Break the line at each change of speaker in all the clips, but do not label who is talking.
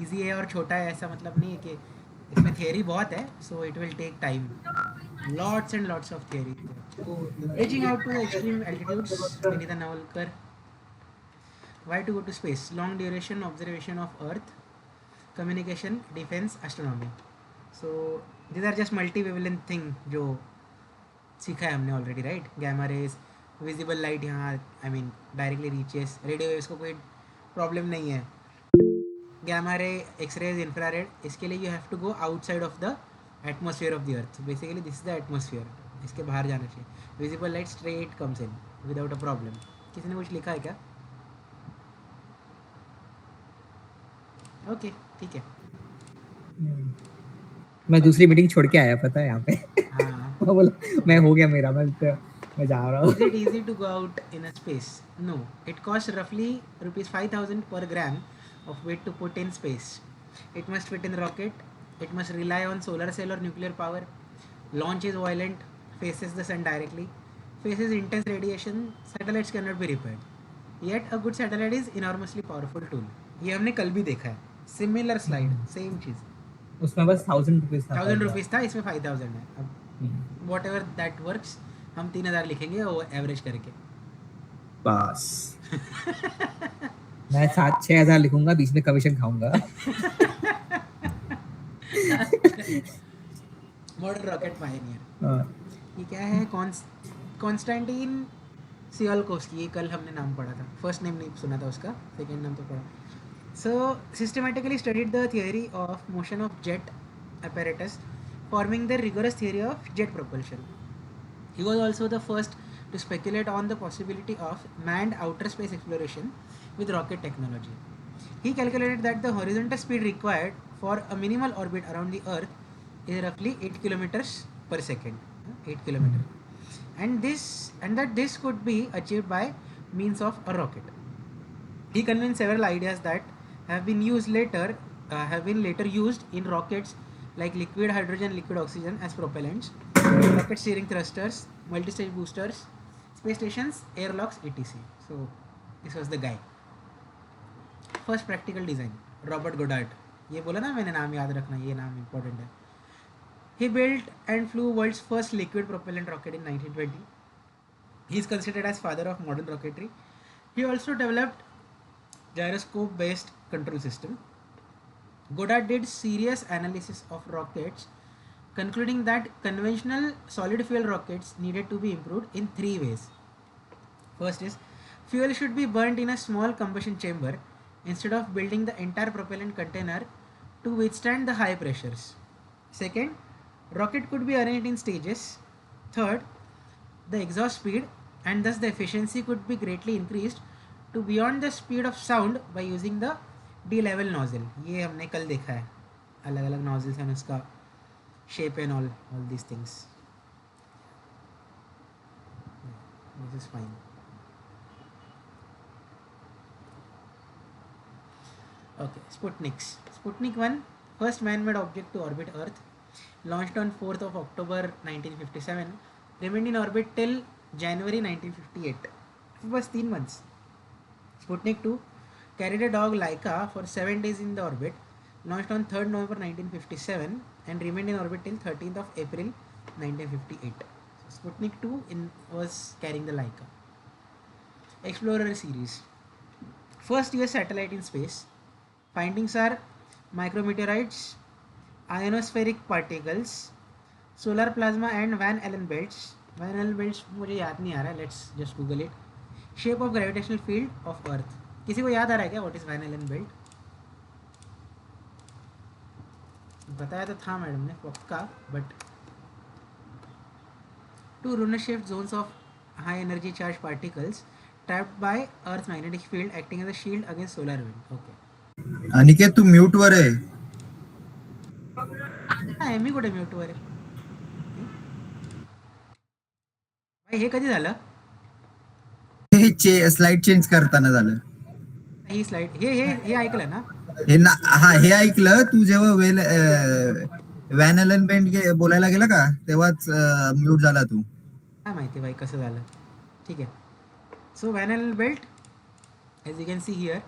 Easy है और छोटा है ऐसा मतलब नहीं है कि इसमें थियरी बहुत है, so it will take time, lots and lots of theory. Reaching out to the extreme altitudes, Vinita Navalkar. Why to go to space? Long duration observation of Earth, communication, defense, astronomy. So these are just multi-wavelength thing जो सीखा है हमने already, right. Gamma rays, visible light यहाँ I mean directly reaches, radio waves को कोई problem नहीं है. Gamma रे, एक्स रेज, इंफ्रारेड, इसके लिए you have to go outside of the atmosphere of the earth. Basically this is the atmosphere, इसके बाहर जाना चाहिए. Visible light straight comes in without a problem. किसी ने कुछ लिखा है क्या? ओके, ठीक है.
मैं दूसरी मीटिंग छोड़ के आया, पता है यहाँ पे.
हाँ.
मैं बोला मैं हो गया मेरा, मैं जा रहा हूँ.
Is it easy to go out in a space? No. It costs roughly rupees 5,000 per gram of weight to put in space. It must fit in the rocket. It must rely on solar cell or nuclear power. Launch is violent. Faces the sun directly. Faces intense radiation. Satellites cannot be repaired. Yet a good satellite is enormously powerful tool. ये हमने कल भी देखा है. Similar slide, same चीज़.
उसमें बस 1,000 rupees था.
1,000 rupees था, इसमें 5,000 है. अब वॉट एवर दैट वर्क्स, हम 3,000 लिखेंगे वो एवरेज करके.
बस. मैं 7-6 हज़ार लिखूंगा, बीच में कमीशन खाऊंगा.
Modern rocket Pioneer. ये क्या है? कॉन्स्टेंटीन सियोलकोव्स्की. ये कल हमने नाम पढ़ा था. फर्स्ट नेम नहीं सुना था उसका, सेकेंड नाम तो पढ़ा. So systematically studied the theory of motion of jet apparatus, forming the rigorous theory of jet propulsion. He was also the first to speculate on the possibility of manned outer space exploration with rocket technology. He calculated that the horizontal speed required for a minimal orbit around the Earth is roughly 8 kilometers per second. 8 kilometers. And that this could be achieved by means of a rocket. He convinced several ideas that have been later used in rockets like liquid hydrogen, liquid oxygen as propellants, rocket steering thrusters, multi-stage boosters, space stations, airlocks, etc. So this was the guy. First practical design, Robert Goddard. ये बोला ना मैंने, नाम याद रखना, ये नाम important है. He built and flew world's first liquid propellant rocket in 1920. He is considered as father of modern rocketry. He also developed gyroscope based control system. Goddard did serious analysis of rockets, concluding that conventional solid fuel rockets needed to be improved in 3 ways. First is, fuel should be burnt in a small combustion chamber instead of building the entire propellant container to withstand the high pressures. Second, rocket could be arranged in stages. Third, the exhaust speed and thus the efficiency could be greatly increased to beyond the speed of sound by using the D level nozzle. ये हमने कल देखा है, अलग अलग nozzles हैं, उसका shape and all this things. This is fine. Okay, Sputnik 1, first man-made object to orbit Earth, launched on 4th of October 1957, remained in orbit till January 1958. बस 3 months. Sputnik 2 carried a dog Laika for 7 days in the orbit, launched on 3rd November 1957 and remained in orbit till 13th of April 1958. So Sputnik 2 was carrying the Laika. Explorer series. First US satellite in space. Findings are micrometeorites, ionospheric particles, solar plasma and Van Allen belts. Van Allen belts मुझे याद नहीं आ रहा है, let's just Google it. Shape of gravitational field of Earth. किसी को याद आ रहा है क्या what is Van Allen belt? बताया तो था मैडम ने पक्का, but two lunar shaped zones of high energy charged particles trapped by Earth's magnetic field acting as a shield against solar wind. Okay.
Aniket तू म्यूट वर आहे.
हा मी कुठे म्यूट वर आहे भाई? हे कधी झालं?
हे स्लाइड चेंज करताना झालं.
ही स्लाइड हे ऐकलं ना?
हे ना, हा हे ऐकलं तू जेव्हा वॅन एलन बेंट बोलायला गेला का तेव्हाच म्यूट झाला तू.
काय माहिती भाई कसं झालं. ठीक आहे. So Van Allen belt, as you can see here,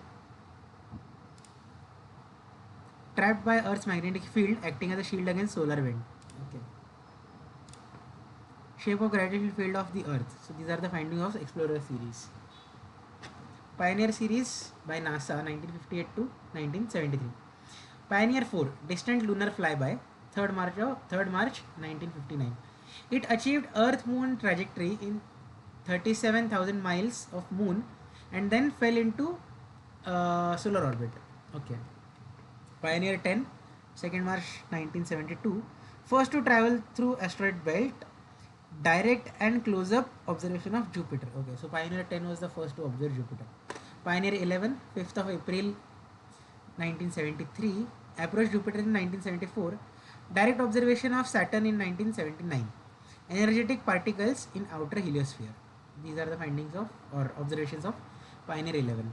trapped by Earth's magnetic field, acting as a shield against solar wind. Okay. Shape of gravitational field of the Earth. So these are the findings of Explorer series. Pioneer series by NASA, 1958 to 1973. Pioneer 4, distant lunar flyby, 3rd March 1959. It achieved Earth-Moon trajectory in 37,000 miles of moon and then fell into solar orbit. Okay. Pioneer 10, 2nd March 1972, first to travel through asteroid belt, direct and close-up observation of Jupiter. Okay, so Pioneer 10 was the first to observe Jupiter. Pioneer 11, 5th of April 1973, approached Jupiter in 1974, direct observation of Saturn in 1979, energetic particles in outer heliosphere. These are the findings of or observations of Pioneer 11.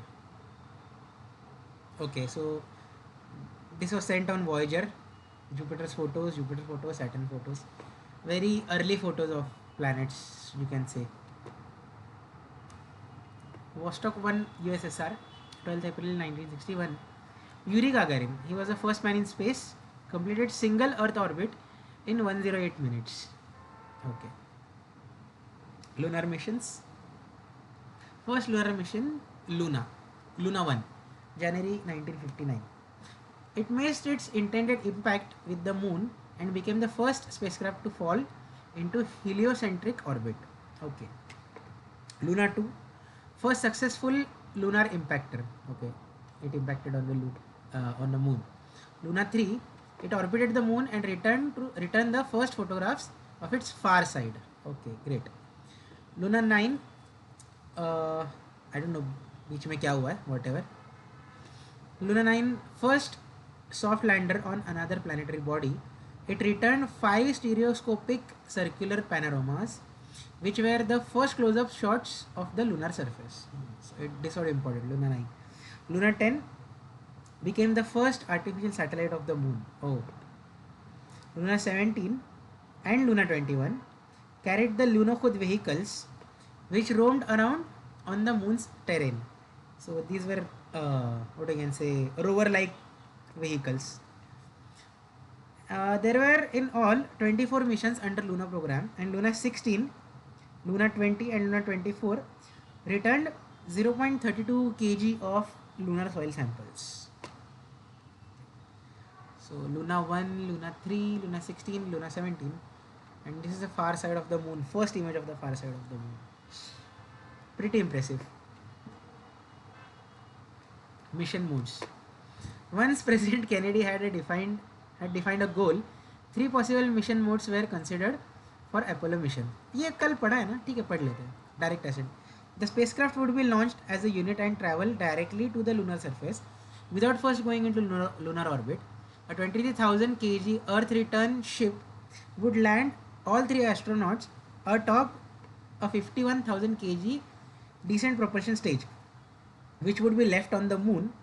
Okay, so this was sent on Voyager. Jupiter photos, Saturn photos. Very early photos of planets, you can say. Vostok 1 USSR, 12th April 1961. Yuri Gagarin, he was the first man in space, completed single Earth orbit in 108 minutes. Okay. Lunar missions. First lunar mission, Luna 1, January 1959. It missed its intended impact with the moon and became the first spacecraft to fall into heliocentric orbit. Okay. Luna 2, first successful lunar impactor. Okay, it impacted on the moon. Luna 3, it orbited the moon and returned the first photographs of its far side. Okay, great. Luna 9, I don't know बीच में क्या हुआ है, whatever. Luna 9, first soft lander on another planetary body. It returned 5 stereoscopic circular panoramas, which were the first close-up shots of the lunar surface. So this was important. Luna 9. Luna 10 became the first artificial satellite of the moon. Oh. Luna 17 and Luna 21 carried the Lunokhod vehicles, which roamed around on the moon's terrain. So these were what I can say, rover-like vehicles. There were in all 24 missions under Luna program, and Luna 16, Luna 20 and Luna 24 returned 0.32 kg of lunar soil samples. So Luna 1, Luna 3, Luna 16, Luna 17, and this is the far side of the moon, first image of the far side of the moon. Pretty impressive. Mission modes. Once President Kennedy had defined a goal, 3 possible mission modes were considered for Apollo mission. ये कल पढ़ा है ना, ठीक है पढ़ लेते हैं. Direct ascent. The spacecraft would be launched as a unit and travel directly to the lunar surface without first going into lunar orbit. A 23,000 kg Earth return ship would land all 3 astronauts atop a 51,000 kg descent propulsion stage, which would be left on the moon.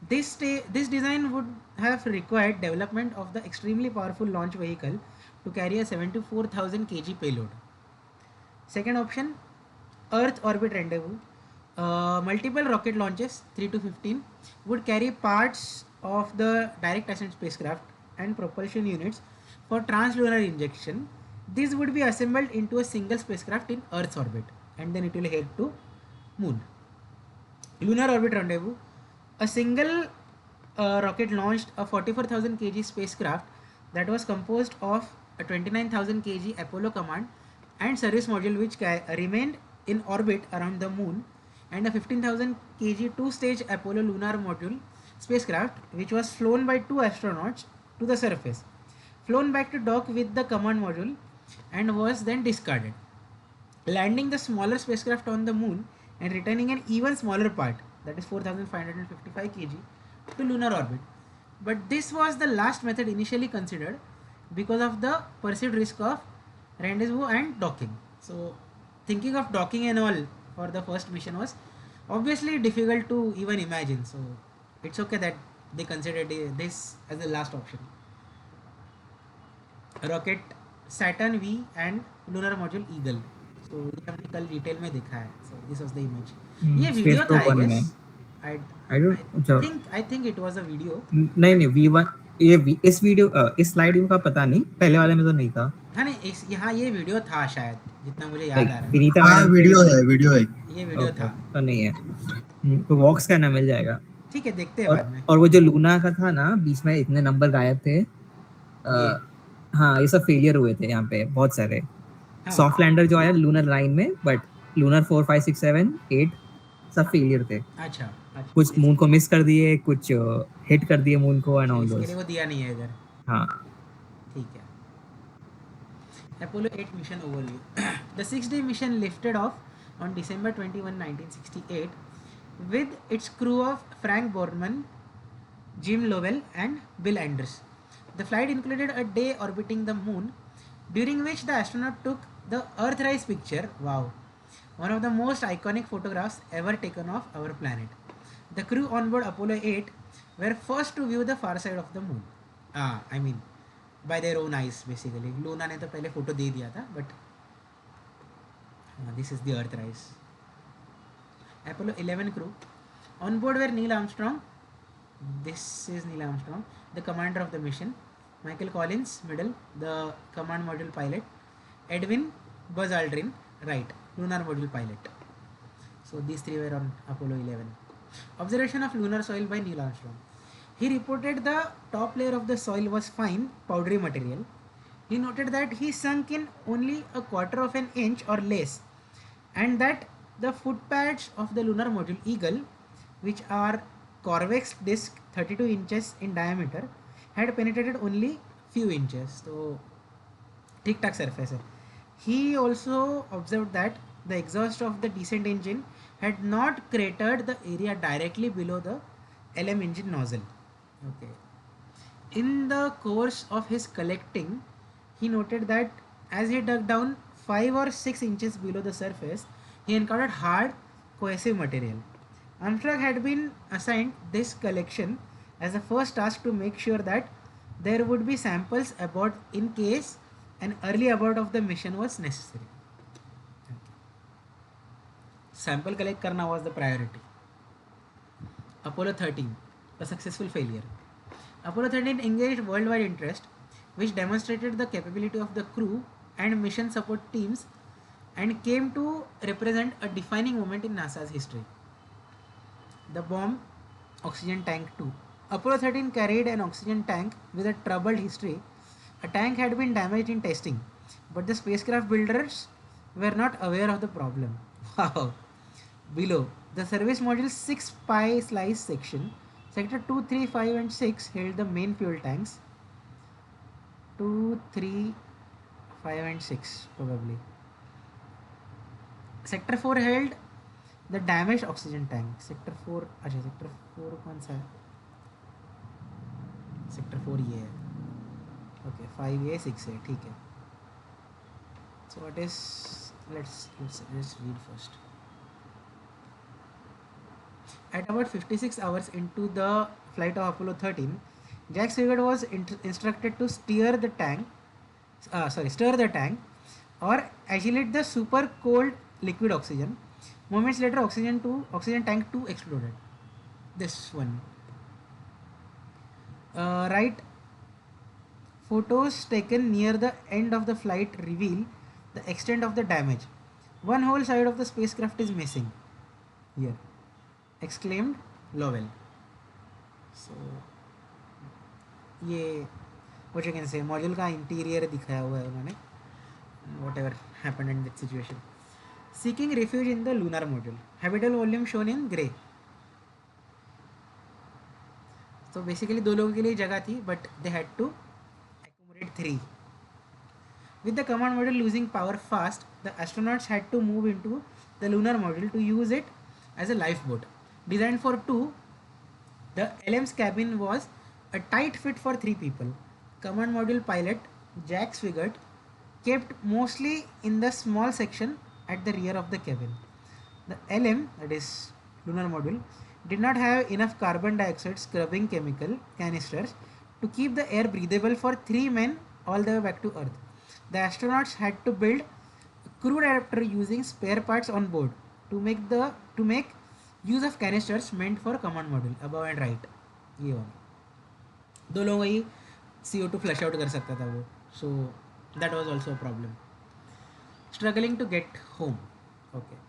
This design would have required development of the extremely powerful launch vehicle to carry a 74,000 kg payload. Second option, Earth orbit rendezvous. Multiple rocket launches, 3 to 15, would carry parts of the direct ascent spacecraft and propulsion units for translunar injection. These would be assembled into a single spacecraft in Earth's orbit, and then it will head to moon. Lunar orbit rendezvous. A single rocket launched a 44,000 kg spacecraft that was composed of a 29,000 kg Apollo command and service module, which remained in orbit around the moon, and a 15,000 kg two-stage Apollo lunar module spacecraft, which was flown by 2 astronauts to the surface, flown back to dock with the command module, and was then discarded, landing the smaller spacecraft on the moon and returning an even smaller part, that is 4,555 kg, to lunar orbit. But this was the last method initially considered because of the perceived risk of rendezvous and docking. So thinking of docking and all for the first mission was obviously difficult to even imagine. So it's okay that they considered this as the last option. Rocket Saturn V and lunar module Eagle. So ये हमने कल detail में देखा है. So this was the image. ये video था I guess. I think it was a video.
नहीं V1 इस वीडियो इस स्लाइड का पता नहीं, पहले वाले में तो नहीं था।
हाँ नहीं, इस यहाँ ये वीडियो था शायद, जितना मुझे याद
लाइक
आ रहा
विनीता
हाँ
मैडम
वीडियो है
है ये वीडियो
ओके
था।
तो नहीं है। तो वॉक्स का ना मिल जाएगा।
ठीक है, देखते हैं
और
बाद में।
और वो जो लूना का था ना, बीच में इतने नंबर गायब थे।
ये
हाँ ये सब फेलियर हुए थे यहाँ पे बहुत सारे।
हाँ
सॉफ्ट लैंडर जो आया लूनर 9 में, बट लूनर 4 5 6 7 8 सब फेलियर थे।
अच्छा अच्छा,
कुछ मून को मिस कर दिए, कुछ हिट कर दिए मून को एंड
अच्छा
ऑल
इसके लिए
दोस।
वो दिया नहीं है इधर।
हाँ
ठीक है। Apollo 8 mission overview. The 6-day mission lifted off on December 21, 1968 with its crew of Frank Borman, Jim Lovell and Bill Anders. The flight included a day orbiting the moon, during which the astronaut took the Earthrise picture, wow, one of the most iconic photographs ever taken of our planet. The crew on board Apollo 8 were first to view the far side of the moon. I mean, by their own eyes basically. Luna ने तो पहले photo दे दिया था, but this is the Earthrise. Apollo 11 crew. On board were Neil Armstrong. This is Neil Armstrong, the commander of the mission. Michael Collins, middle, the command module pilot. Edwin Buzz Aldrin, right, lunar module pilot. So these three were on Apollo 11. Observation of lunar soil by Neil Armstrong. He reported the top layer of the soil was fine, powdery material. He noted that he sunk in only a quarter of an inch or less, and that the footpads of the lunar module Eagle, which are convex disc 32 inches in diameter, had penetrated only few inches. So, ठीक ठाक surface है. He also observed that the exhaust of the descent engine had not cratered the area directly below the LM engine nozzle. Okay. In the course of his collecting, he noted that as he dug down 5 or 6 inches below the surface, he encountered hard, cohesive material. Armstrong had been assigned this collection as the first task to make sure that there would be samples aboard in case an early abort of the mission was necessary. Sample collect karna was the priority. Apollo 13, a successful failure. Apollo 13 engaged worldwide interest, which demonstrated the capability of the crew and mission support teams and came to represent a defining moment in NASA's history. The bomb, Oxygen Tank 2. Apollo 13 carried an oxygen tank with a troubled history. A tank had been damaged in testing, but the spacecraft builders were not aware of the problem. Wow. Below, the service module's 6 pi slice section, sector 2, 3, 5 and 6 held the main fuel tanks. 2, 3, 5 and 6 probably. Sector 4 held the damaged oxygen tank. Sector 4, अच्छा sector 4 कौन सा है? Sector 4 ये है. Okay, 5A, 6A, ठीक है. So what is, let's read first. At about 56 hours into the flight of Apollo 13, Jack Swigert was instructed to stir the tank or agilate the super cold liquid oxygen. Moments later, oxygen tank 2 exploded. This one. Right. Photos taken near the end of the flight reveal the extent of the damage. One whole side of the spacecraft is missing. Here, exclaimed Lovell. So, ये what you can say, module का interior दिखाया हुआ है उन्होंने. Whatever happened in that situation. Seeking refuge in the lunar module. Habitable volume shown in grey. So basically दो लोगों के लिए जगह थी, but they had to accommodate 3. With the command module losing power fast, the astronauts had to move into the lunar module to use it as a lifeboat. Designed for 2, the LM's cabin was a tight fit for 3 people. Command module pilot Jack Swigert kept mostly in the small section at the rear of the cabin. The LM, that is lunar module, did not have enough carbon dioxide scrubbing chemical canisters to keep the air breathable for 3 men all the way back to Earth. The astronauts had to build a crude adapter using spare parts on board to make use of canisters meant for command module above and right. 2 लोगों ही CO2 flush out कर सकता था वो. So that was also a problem. Struggling to get home. Okay.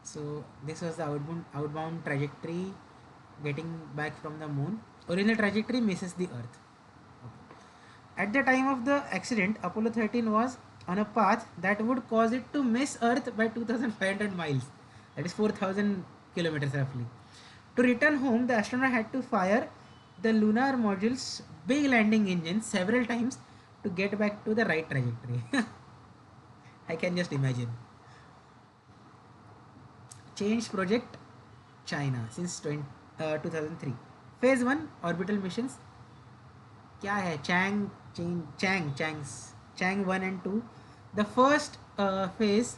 So this was the outbound trajectory getting back from the moon. Original trajectory misses the Earth. Okay. At the time of the accident, Apollo 13 was on a path that would cause it to miss Earth by 2,500 miles. That is 4,000 kilometers roughly. To return home, the astronaut had to fire the lunar module's big landing engine several times to get back to the right trajectory. I can just imagine. Change project China since 2003. Phase 1 orbital missions. क्या है Chang 1 and 2. The first phase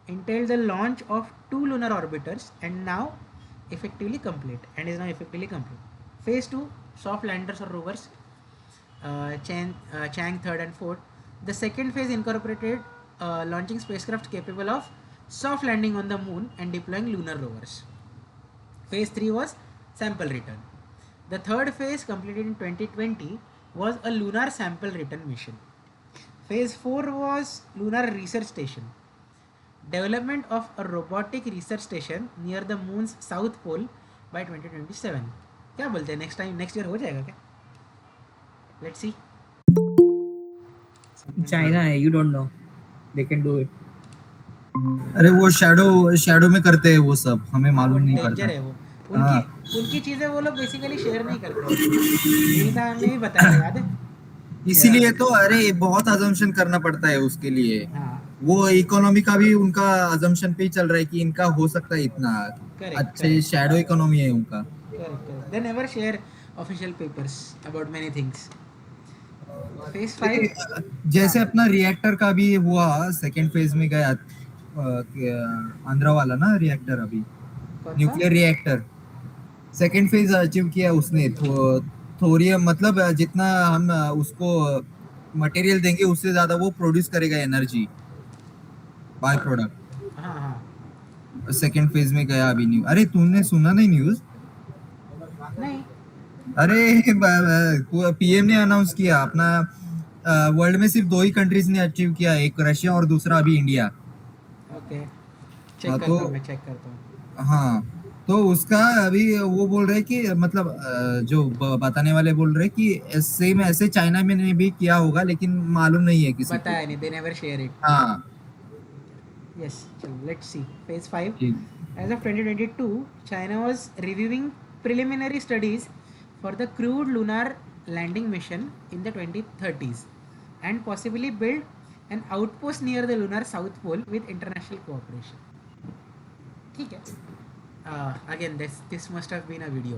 entailed the launch of 2 lunar orbiters and is now effectively complete. Phase 2 soft landers or rovers, Chang 3rd and 4th. The second phase incorporated launching spacecraft capable of soft landing on the moon and deploying lunar rovers. Phase 3 was sample return. The third phase, completed in 2020, was a lunar sample return mission. Phase 4 was lunar research station. Development of a robotic research station near the moon's south pole by 2027. क्या बोलते हैं next year हो जाएगा क्या? Let's see.
China है, you don't know, they can do it.
अरे वो shadow में करते हैं वो सब, हमें मालूम नहीं
डेंजर
पड़ता.
है वो.
हाँ.
उनकी चीजें वो लोग बेसिकली शेयर नहीं करते. गीता ने भी बताया, याद है?
इसीलिए तो अरे बहुत अजम्पशन करना पड़ता है उसके लिए.
हाँ.
वो इकोनॉमी का भी उनका अजम्पशन पे ही चल रहा है कि इनका हो सकता है इतना अच्छे शैडो इकोनॉमी है उनका.
Correct. They never share official papers about many things. Phase 5
जैसे अपना रिएक्टर का भी हुआ, सेकंड फेज में गया आंध्रा वाला ना रिएक्टर, अभी nuclear reactor second phase achieve किया उसने. थोरियम मतलब जितना हम उसको मटेरियल देंगे उससे ज्यादा वो प्रोड्यूस करेगा एनर्जी, बाय प्रोडक्ट.
हाँ हाँ.
सेकंड फेज में गया अभी न्यू. अरे तूने सुना नहीं न्यूज़?
नहीं.
अरे पीएम ने अनाउंस किया अपना वर्ल्ड में सिर्फ 2 ही कंट्रीज ने अचीव किया, एक रशिया और दूसरा अभी इंडिया.
ओके, चेक करता हूँ, मैं चेक करता हूँ.
हाँ, तो उसका अभी वो बोल रहे कि मतलब जो बताने वाले बोल रहे कि सेम ऐसे चाइना में ने भी किया होगा, लेकिन मालूम नहीं है किसी को.
बताया नहीं, they never share it.
हाँ.
Yes, चलो let's see. Phase 5.
ठीक.
As of 2022, China was reviewing preliminary studies for the crewed lunar landing mission in the 2030s and possibly build an outpost near the lunar south pole with international cooperation. ठीक है. Again, this must have been a video.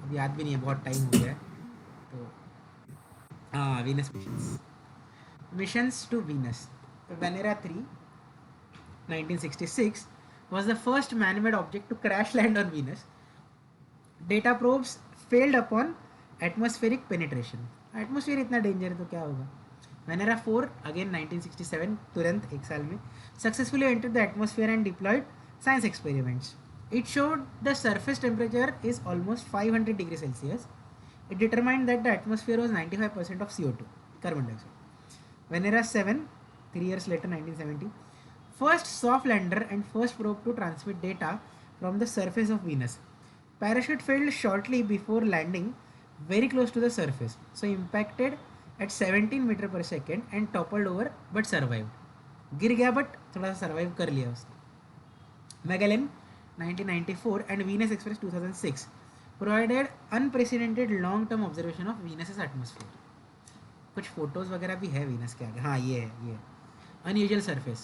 अब याद भी नहीं है, बहुत time हो गया है. तो Venus missions to Venus. Venera 3 1966 was the first man-made object to crash land on Venus. Data probes failed upon atmospheric penetration. Atmosphere इतना डेंजर है तो क्या होगा? Venera 4 again 1967, तुरंत एक साल में successfully entered the atmosphere and deployed science experiments. It showed the surface temperature is almost 500 degrees Celsius. It determined that the atmosphere was 95% of CO2, carbon dioxide. Venera 7, 3 years later, 1970, first soft lander and first probe to transmit data from the surface of Venus. Parachute failed shortly before landing very close to the surface, so impacted at 17 meter per second and toppled over but survived. गिर गया but थोड़ा सा survive कर लिया उसने. Magellan 1994 and Venus Express 2006 provided unprecedented long-term observation of Venus's atmosphere. कुछ photos वगैरह भी है Venus के आगे. हाँ ये है. Unusual surface.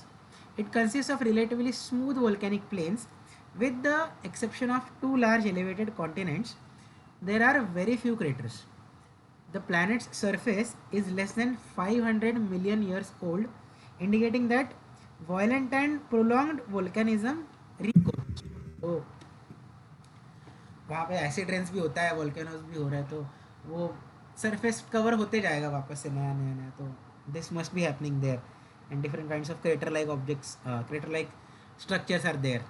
It consists of relatively smooth volcanic plains. With the exception of 2 large elevated continents, there are very few craters. The planet's surface is less than 500 million years old, indicating that violent and prolonged volcanism recurs. तो वहाँ पे acid rains भी होता है, volcanoes भी हो रहा है, तो वो सरफेस कवर होते जाएगा वापस से नया. तो this must be happening there, and different kinds of crater-like objects, crater-like structures are there.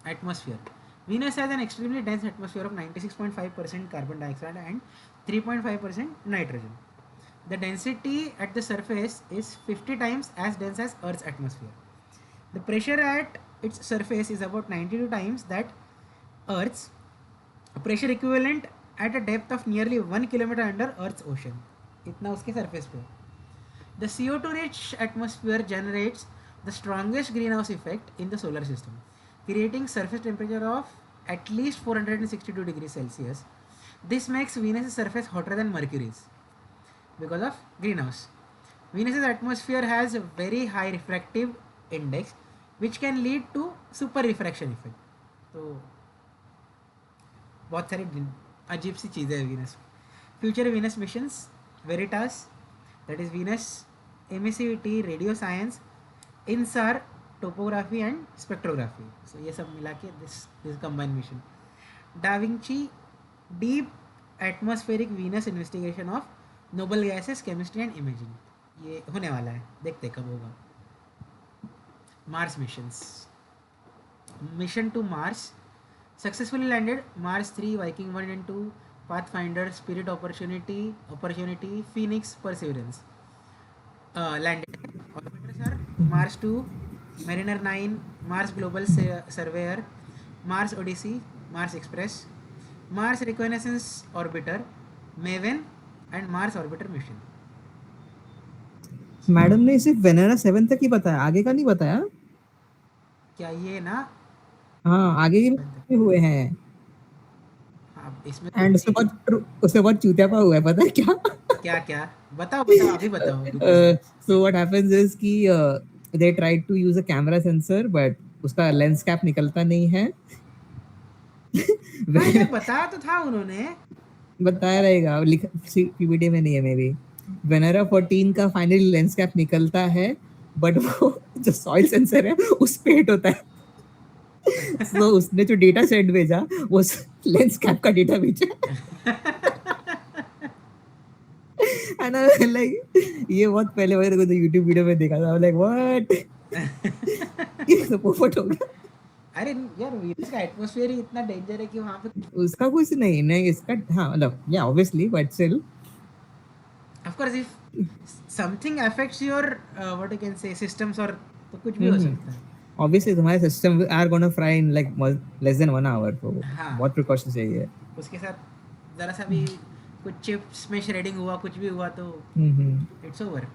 Atmosphere. Venus has an extremely dense atmosphere of 96.5% carbon dioxide and 3.5% nitrogen. The density at the surface is 50 times as dense as Earth's atmosphere. The pressure at its surface is about 92 times that Earth's pressure equivalent at a depth of nearly 1 kilometer under Earth's ocean. इतना उसके surface पे. The CO2 rich atmosphere generates the strongest greenhouse effect in the solar system, creating surface temperature of at least 462 degrees Celsius. This makes Venus' surface hotter than Mercury's because of greenhouse. Venus' atmosphere has a very high refractive index, which can lead to super refraction effect. तो बहुत सारी अजीब सी चीज़ें हैं Venus. Future Venus missions VERITAS, that is Venus emissivity, radio science, InSAR, topography and spectrography. So ये सब मिला के this combine mission. DAVINCI deep atmospheric Venus investigation of noble gases, chemistry and imaging. ये होने वाला है, देखते कब होगा. Mars missions. Mission to Mars successfully landed Mars 3, Viking 1 and 2, Pathfinder, Spirit, Opportunity, Phoenix, Perseverance. Landed. Orbiters are Mars 2, Mariner 9, Mars Global Surveyor, Mars Odyssey, Mars Express, Mars Reconnaissance Orbiter, Maven and Mars Orbiter mission.
Madam ने सिर्फ Venera 7 तक ही बताया, आगे का नहीं बताया.
क्या ये ना?
हाँ, आगे भी हुए हैं.
हाँ, इसमें
एंड उससे बहुत चूतियापा हुआ है, पता है क्या?
क्या क्या बताओ अभी बताओ.
So what happens is कि they tried to use a camera sensor but उसका लेंस कैप निकलता नहीं है.
ये बताया तो था उन्होंने.
बताया रहेगा, पीपीटी में नहीं है मे बी. वेनेरा 14 का फाइनली लेंस कैप निकलता है बट वो जो सॉइल सेंसर है उस पे हिट होता है. तो उसने जो डेटा सेट भेजा वो लेंस कैप का डेटा भेजा. एंड आई लाइक ये बहुत पहले मैंने को YouTube वीडियो में देखा था. आई लाइक व्हाट, ये तो पोपट हो गया.
अरे यार वीनस का एटमॉस्फेयर ही इतना डेंजर है कि वहां पे
उसका कुछ नहीं इसका. हाँ मतलब या obviously but still
of course if something affects your what you can say systems और तो कुछ भी हो सकता है.
ऑब्वियसली तुम्हारे system are gonna fry in like less than 1 hour. तो
हाँ.
बहुत प्रिकॉशन चाहिए.
उसके साथ जरा सा भी कुछ चिप्स में श्रेडिंग हुआ, कुछ भी हुआ तो इट्स ओवर.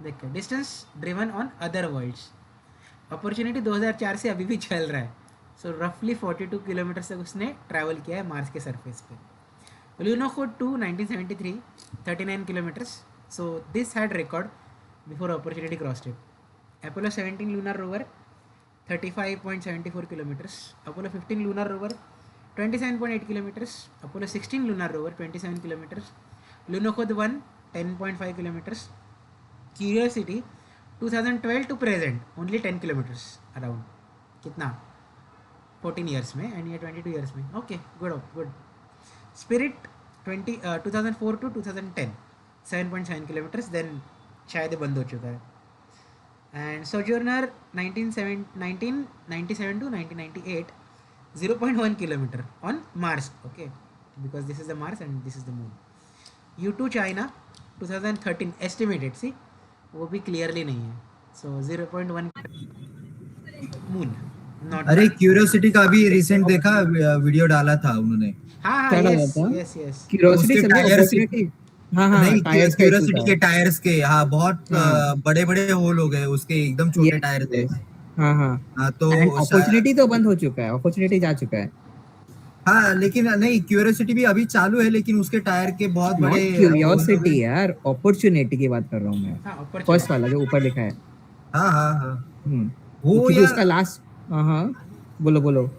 देखो distance driven on other world's. Opportunity 2004 से अभी भी चल रहा है. सो रफली 42 किलोमीटर तक उसने ट्रैवल किया है मार्स के सरफेस पे. Lunokhod 2 1973 39 kilometers. So this had record before Opportunity crossed it. Apollo 17 lunar rover 35.74 kilometers. Apollo 15 lunar rover 27.8 kilometers. Apollo 16 lunar rover 27 kilometers. Lunokhod 1 10.5 kilometers. Curiosity 2012 to present only 10 kilometers around. कितना 14 years में and ये 22 years में. Okay, good. Spirit 2004 to 2010 7.7 kilometers. then शायद बंद हो चुका है. and Sojourner 1997 to 1998 0.1 kilometer on Mars. Okay, because this is the Mars and this is the Moon. U2 China 2013 estimated. see वो भी clearly नहीं है. so 0.1 Moon not.
अरे क्यूरियोसिटी का भी रिसेंट देखा वीडियो डाला था उन्होंने.
हाँ yes
क्यूरियोसिटी से
टायर्स नहीं
टायर्स
क्यूरियोसिटी के टायर्स के हाँ बहुत बड़े बड़े होल हो गए उसके, एकदम छोटे टायर थे.
हाँ
तो
अपॉर्चुनिटी तो बंद हो चुका है, अपॉर्चुनिटी जा चुका है.
हाँ लेकिन नहीं क्यूरियोसिटी भी अभी चालू है लेकिन उसके टायर के बहुत बड़े.
क्यूरियोसिटी यार, अपॉर्चुनिटी की बात कर रहा हूँ मैं. फर्स्ट वाला जो ऊपर लिखा है.
हाँ
वो यार उसका लास्ट. हाँ बोलो.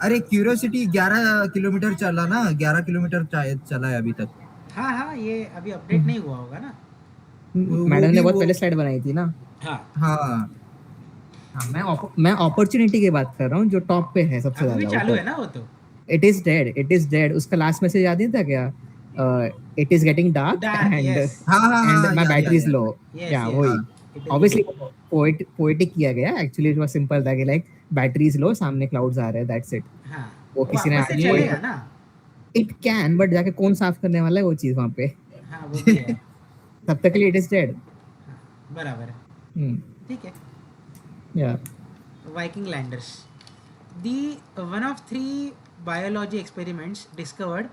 अरे क्यूरियोसिटी 11 किलोमीटर चला ना, 11 किलोमीटर चला है अभी तक.
हाँ ये अभी अपडेट नहीं हुआ होगा ना.
मैडम ने बहुत पहले स्लाइड बनाई थी ना.
हाँ
मैं अपॉर्चुनिटी की बात कर रहा हूँ जो टॉप पे है सबसे ज्यादा.
चालू है ना वो तो.
It is dead. उसका लास्ट मैसेज याद नहीं था क्या? It is getting dark and my battery is low. या वही
It is
ऑब्वियसली पोएटिक किया गया, एक्चुअली इट वाज सिंपल था कि लाइक बैटरीज लो, सामने क्लाउड्स आ रहे हैं, दैट्स इट.
हाँ,
वो किसी ने
वापस से
पोएट,
चलेगा ना.
इट कैन, बट जाके कौन साफ करने वाला है वो चीज वहां पे?
हाँ, वो भी है.
तब तक के लिए इट इज डेड.
हाँ, बराबर है. ठीक है.
या
Viking landers. The one of three biology experiments discovered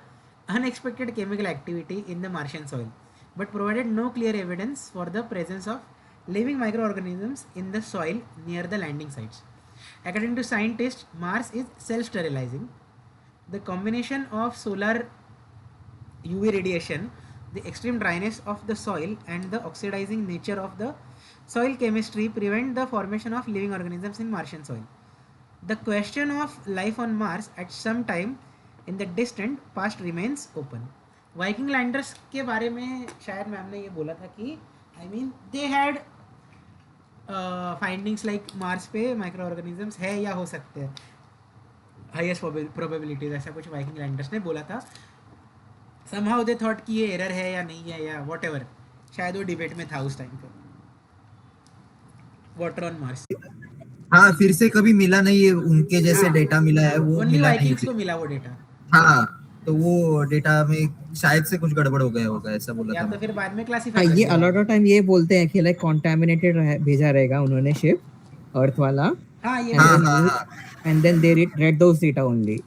unexpected chemical activity in the Martian soil, but provided no clear evidence for the presence of living microorganisms in the soil near the landing sites. According to scientists, Mars is self-sterilizing. The combination of solar UV radiation, the extreme dryness of the soil, and the oxidizing nature of the soil chemistry prevent the formation of living organisms in Martian soil. The question of life on Mars at some time in the distant past remains open. Viking landers के बारे में शायद ma'am ने ये बोला था कि I mean they had findings like Mars पे माइक्रो ऑर्गेनिजम्स है या हो सकते हैं, हाईएस्ट प्रोबेबिलिटीज, ऐसा कुछ वाइकिंग लैंडर्स ने बोला था. समहाउ दे थॉट कि ये एरर है या नहीं है या व्हाटएवर, शायद वो डिबेट में था उस टाइम पे. वाटर ऑन मार्स,
हाँ, फिर से कभी मिला नहीं है उनके जैसे डेटा मिला है, वो
ओनली
मिला नहीं.
वाइकिंग्स को मिला वो डेटा.
हाँ, तो वो डेटा में शायद से कुछ गड़बड़ हो गया होगा, ऐसा बोला
या
था.
तो फिर बाद में
हाँ,
क्लासिफाई
ये अलॉट ऑफ टाइम ये बोलते हैं कि लाइक कॉन्टामिनेटेड भेजा रहेगा उन्होंने शिप, अर्थ वाला,
हाँ ये
हाँ,
भी-
हाँ, हाँ.
And then they read those data only.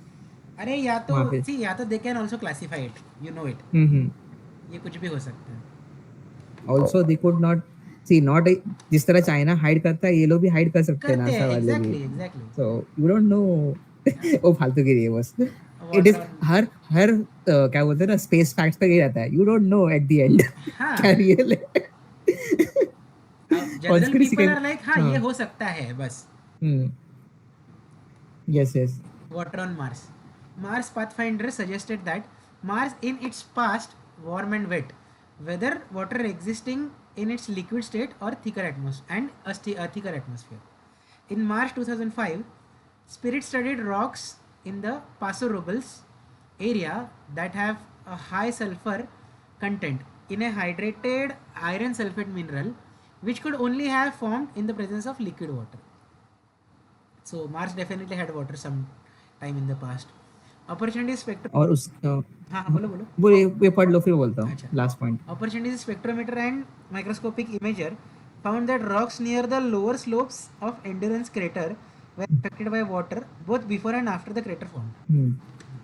अरे या
वहाँ
तो
पे।
सी या तो they can also classify it, you know it, ये कुछ भी हो सकता है.
Also they could not see, not जिस तरह चाइना हाइड करता है ये लोग भी हाइड कर सकते हैं,
करते
नासा
हैं,
वाले
एग्जैक्टली
भी.
Exactly.
So you don't know. वो फालतू की रही है बस. It is हर क्या बोलते हैं ना, स्पेस फैक्ट्स पे ही रहता है. You don't know at the end.
हाँ,
क्या रियल है.
जनरल
conspiracy
पीपल
के-
आर लाइक हाँ
हाँ.
ये हो सकता है बस.
Yes, yes.
Water on Mars. Mars Pathfinder suggested that Mars in its past warm and wet, whether water existing in its liquid state or thicker atmosphere and a thicker atmosphere. In March 2005, Spirit studied rocks in the Paso Robles area that have a high sulfur content in a hydrated iron sulfate mineral, which could only have formed in the presence of liquid water. So Mars definitely had water some time in the past. Opportunity spectrum.
और उस
हाँ बोलो बोलो.
वो ये पढ़ लो फिर बोलता हूँ
अच्छा.
Last point.
Opportunity spectrometer and microscopic imager found that rocks near the lower slopes of Endurance crater were affected by water both before and after the crater formed.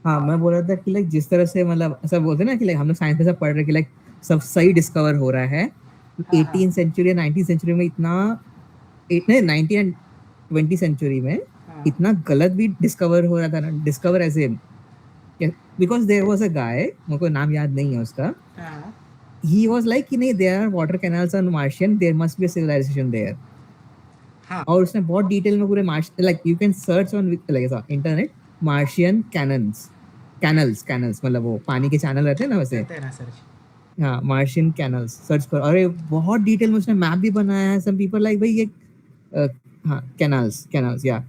हाँ, मैं बोल रहा था कि लाइक जिस तरह से मतलब ऐसा बोलते हैं ना कि लाइक हम लोग साइंस में सब पढ़ रहे हैं कि लाइक सब सही डिस्कवर हो रहा है. 18th सेंचुरी 19th सेंचुरी में इतना 19 एंड 20 सेंचुरी में
हाँ.
इतना गलत भी डिस्कवर हो रहा था ना. Discover as in because there was a guy, मेरे को नाम याद नहीं है उसका.
हाँ.
ही वाज लाइक कि नहीं, there are water canals on Martian, there must be a civilisation there.
हाँ.
और उसने बहुत डिटेल में पूरे Martian, like you can search on like ऐसा इंटरनेट, मार्शियन कैनल्स मतलब वो पानी के चैनल रहते हैं ना वैसे.
करते हैं ना सर्च.
हाँ, मार्शियन कैनल्स सर्च कर. अरे बहुत डिटेल में उसने मैप भी बनाया है. सम पीपल लाइक भाई ये हाँ कैनल्स या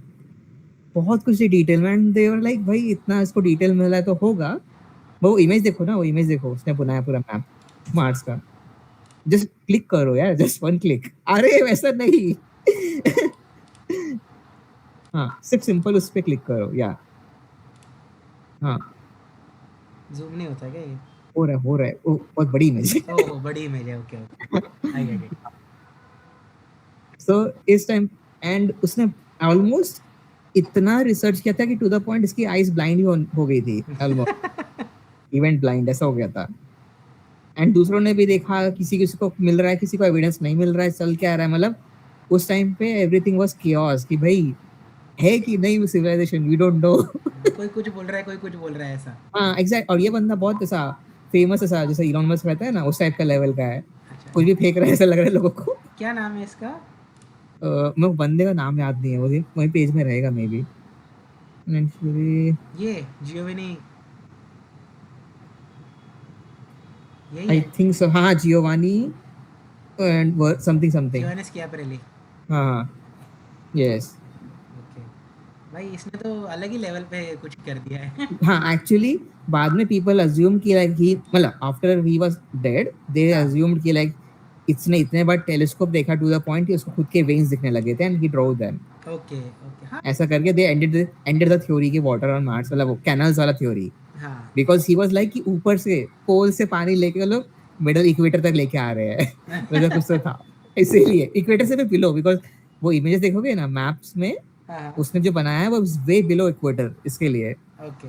बहुत कुछ डिटेल में, एंड दे वर लाइक भाई इतना इसको डिटेल मिला है तो होगा. वो इमेज देखो ना, वो इमेज देखो, उसने बनाया पूरा मैप मार्स का. जस्ट क्लिक करो यार, जस्ट वन क्लिक. अरे वैसा नहीं. हाँ, सिर्फ सिंपल उस पे क्लिक करो या. हाँ,
जूम नहीं होता क्या ये?
हो रहा है. वो बहुत बड़ी इमेज है.
ओह बड़ी इमेज है. Okay okay, I get it.
So इस टाइम एंड उसने ऑलमोस्ट इतना रिसर्च किया था कि टू द पॉइंट इसकी आईज ब्लाइंड हो गई थी ऑलमोस्ट. इवेंट ब्लाइंड ऐसा हो गया था. एंड दूसरों ने भी देखा, किसी को मिल रहा है, किसी को एविडेंस नहीं मिल रहा है, चल क्या रहा है. मतलब उस टाइम पे एवरीथिंग वाज कियोस कि भाई है कि नहीं सिविलाइजेशन, वी डोंट नो.
कोई कुछ बोल रहा है, कोई कुछ बोल रहा है ऐसा.
हाँ एग्जैक्ट. और ये बंदा बहुत ऐसा फेमस ऐसा जैसे इलॉन मस्क रहता है ना, उस टाइप का लेवल का है.
अच्छा.
कुछ भी फेंक रहा है ऐसा लग रहा है लोगों को.
क्या नाम है इसका?
मैं बंदे का नाम याद नहीं है, वो वही पेज में रहेगा मे बी.
ये जियोविनी, यही
आई
है.
Think so. हाँ, जियोवानी एंड समथिंग.
जियोवानी स्कियापेरेली.
हाँ, यस.
ओके भाई, इसने तो अलग ही लेवल पे कुछ कर दिया है.
हाँ, एक्चुअली बाद में पीपल अज्यूम कि लाइक ही मतलब आफ्टर ही वाज डेड दे
हाँ.
अज्यूम्ड कि लाइक इसने इतने बार टेलीस्कोप देखा टू द पॉइंट कि उसको खुद के वेन्स दिखने लगे थे and he draw them.
Okay okay हाँ
ऐसा करके दे एंडेड द थ्योरी की वाटर ऑन मार्स वाला वो कैनल्स वाला थ्योरी.
हाँ
बिकॉज ही वाज लाइक कि ऊपर से पोल से पानी लेके लोग मिडल इक्वेटर तक लेके आ रहे हैं. वैसा कुछ तो था इसीलिए इक्वेटर से भी बिलो. बिकॉज वो इमेजेस देखोगे ना मैप्स में
हाँ
उसने जो बनाया है वो वे बिलो इक्वेटर इसके लिए.
ओके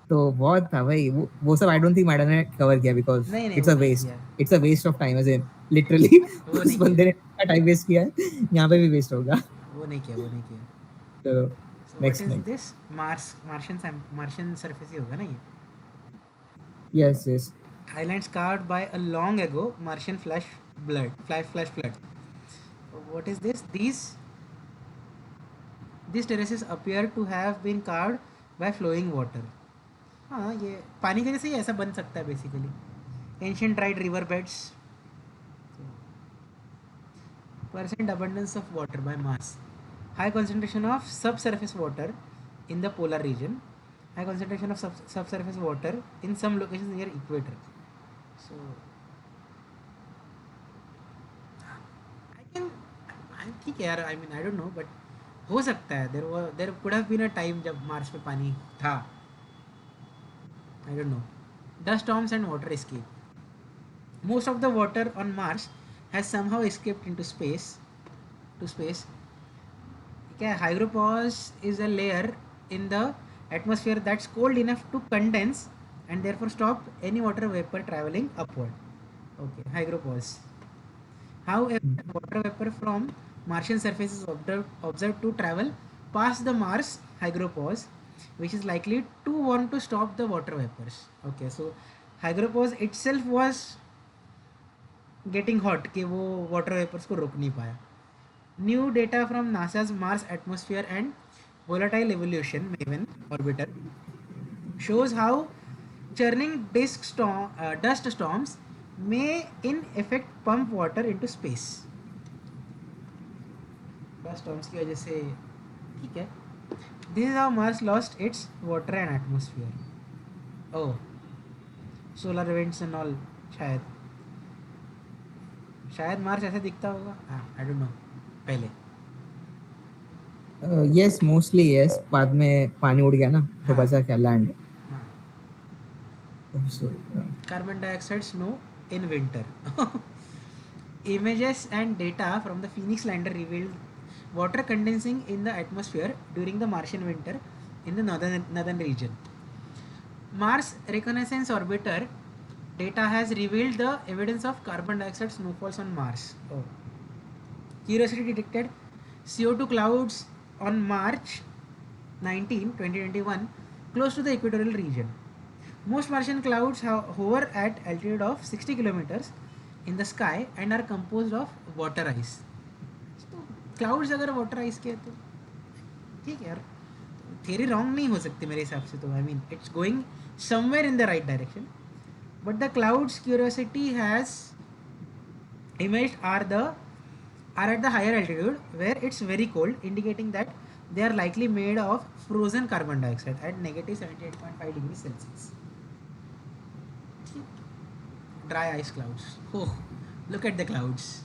तो बहुत था भाई वो सब. आई डोंट थिंक मैडम ने कवर किया बिकॉज
नहीं, नहीं,
इट्स अ
वो नहीं
वेस्ट.
किया।
It's a waste of time as in literally.
वो
उस
नहीं
बंदे ने टाइम वेस्ट किया है, यहाँ पे भी वेस्ट होगा.
वो नहीं किया
चलो
So what
next
is
next.
this Martian surface ही होगा ना ये.
Yes yes.
Islands carved by a long ago Martian flash flood. What is this? These terraces appear to have been carved by flowing water. हाँ ये पानी के जैसे ही ऐसा बन सकता है basically. Ancient dried river beds. Percent abundance of water by mass. High concentration of subsurface water in the polar region. High concentration of subsurface water in some locations near equator. So I think यार I mean I don't know but हो सकता है there could have been a time जब Mars पे पानी था. I don't know. Dust storms and water escape. Most of the water on Mars has somehow escaped into space. Okay, hygropause is a layer in the atmosphere that's cold enough to condense and therefore stop any water vapor traveling upward. Okay, hygropause. However, water vapor from Martian surface is observed to travel past the Mars hygropause, which is likely to want to stop the water vapors. Okay, so hygropause itself was getting hot कि वो water vapors को रोक नहीं पाया. New data from NASA's Mars Atmosphere and Volatile Evolution MAVEN orbiter shows how churning dust storms may in effect pump water into space. Dust storms की वजह से ठीक है. This is how Mars lost its water and atmosphere. Oh, solar events and all. शायद Mars ऐसा दिखता होगा. I don't know पहले.
Yes mostly yes. बाद में पानी उड़ गया ना तो
हाँ.
बचा क्या land.
Carbon dioxide snow in winter. Images and data from the Phoenix lander revealed water condensing in the atmosphere during the Martian winter in the northern region. Mars Reconnaissance Orbiter data has revealed the evidence of carbon dioxide snowfalls on Mars. Oh. Curiosity detected CO2 clouds on March 19, 2021 close to the equatorial region. Most Martian clouds hover at altitude of 60 kilometers in the sky and are composed of water ice. So, clouds अगर water ice के तो ठीक है यार. Theory wrong नहीं हो सकती मेरे हिसाब से तो. I mean it's going somewhere in the right direction. But the clouds Curiosity has imaged are at the higher altitude where it's very cold, indicating that they are likely made of frozen carbon dioxide at negative 78.5 degrees Celsius. Dry ice clouds. Oh, look at the clouds.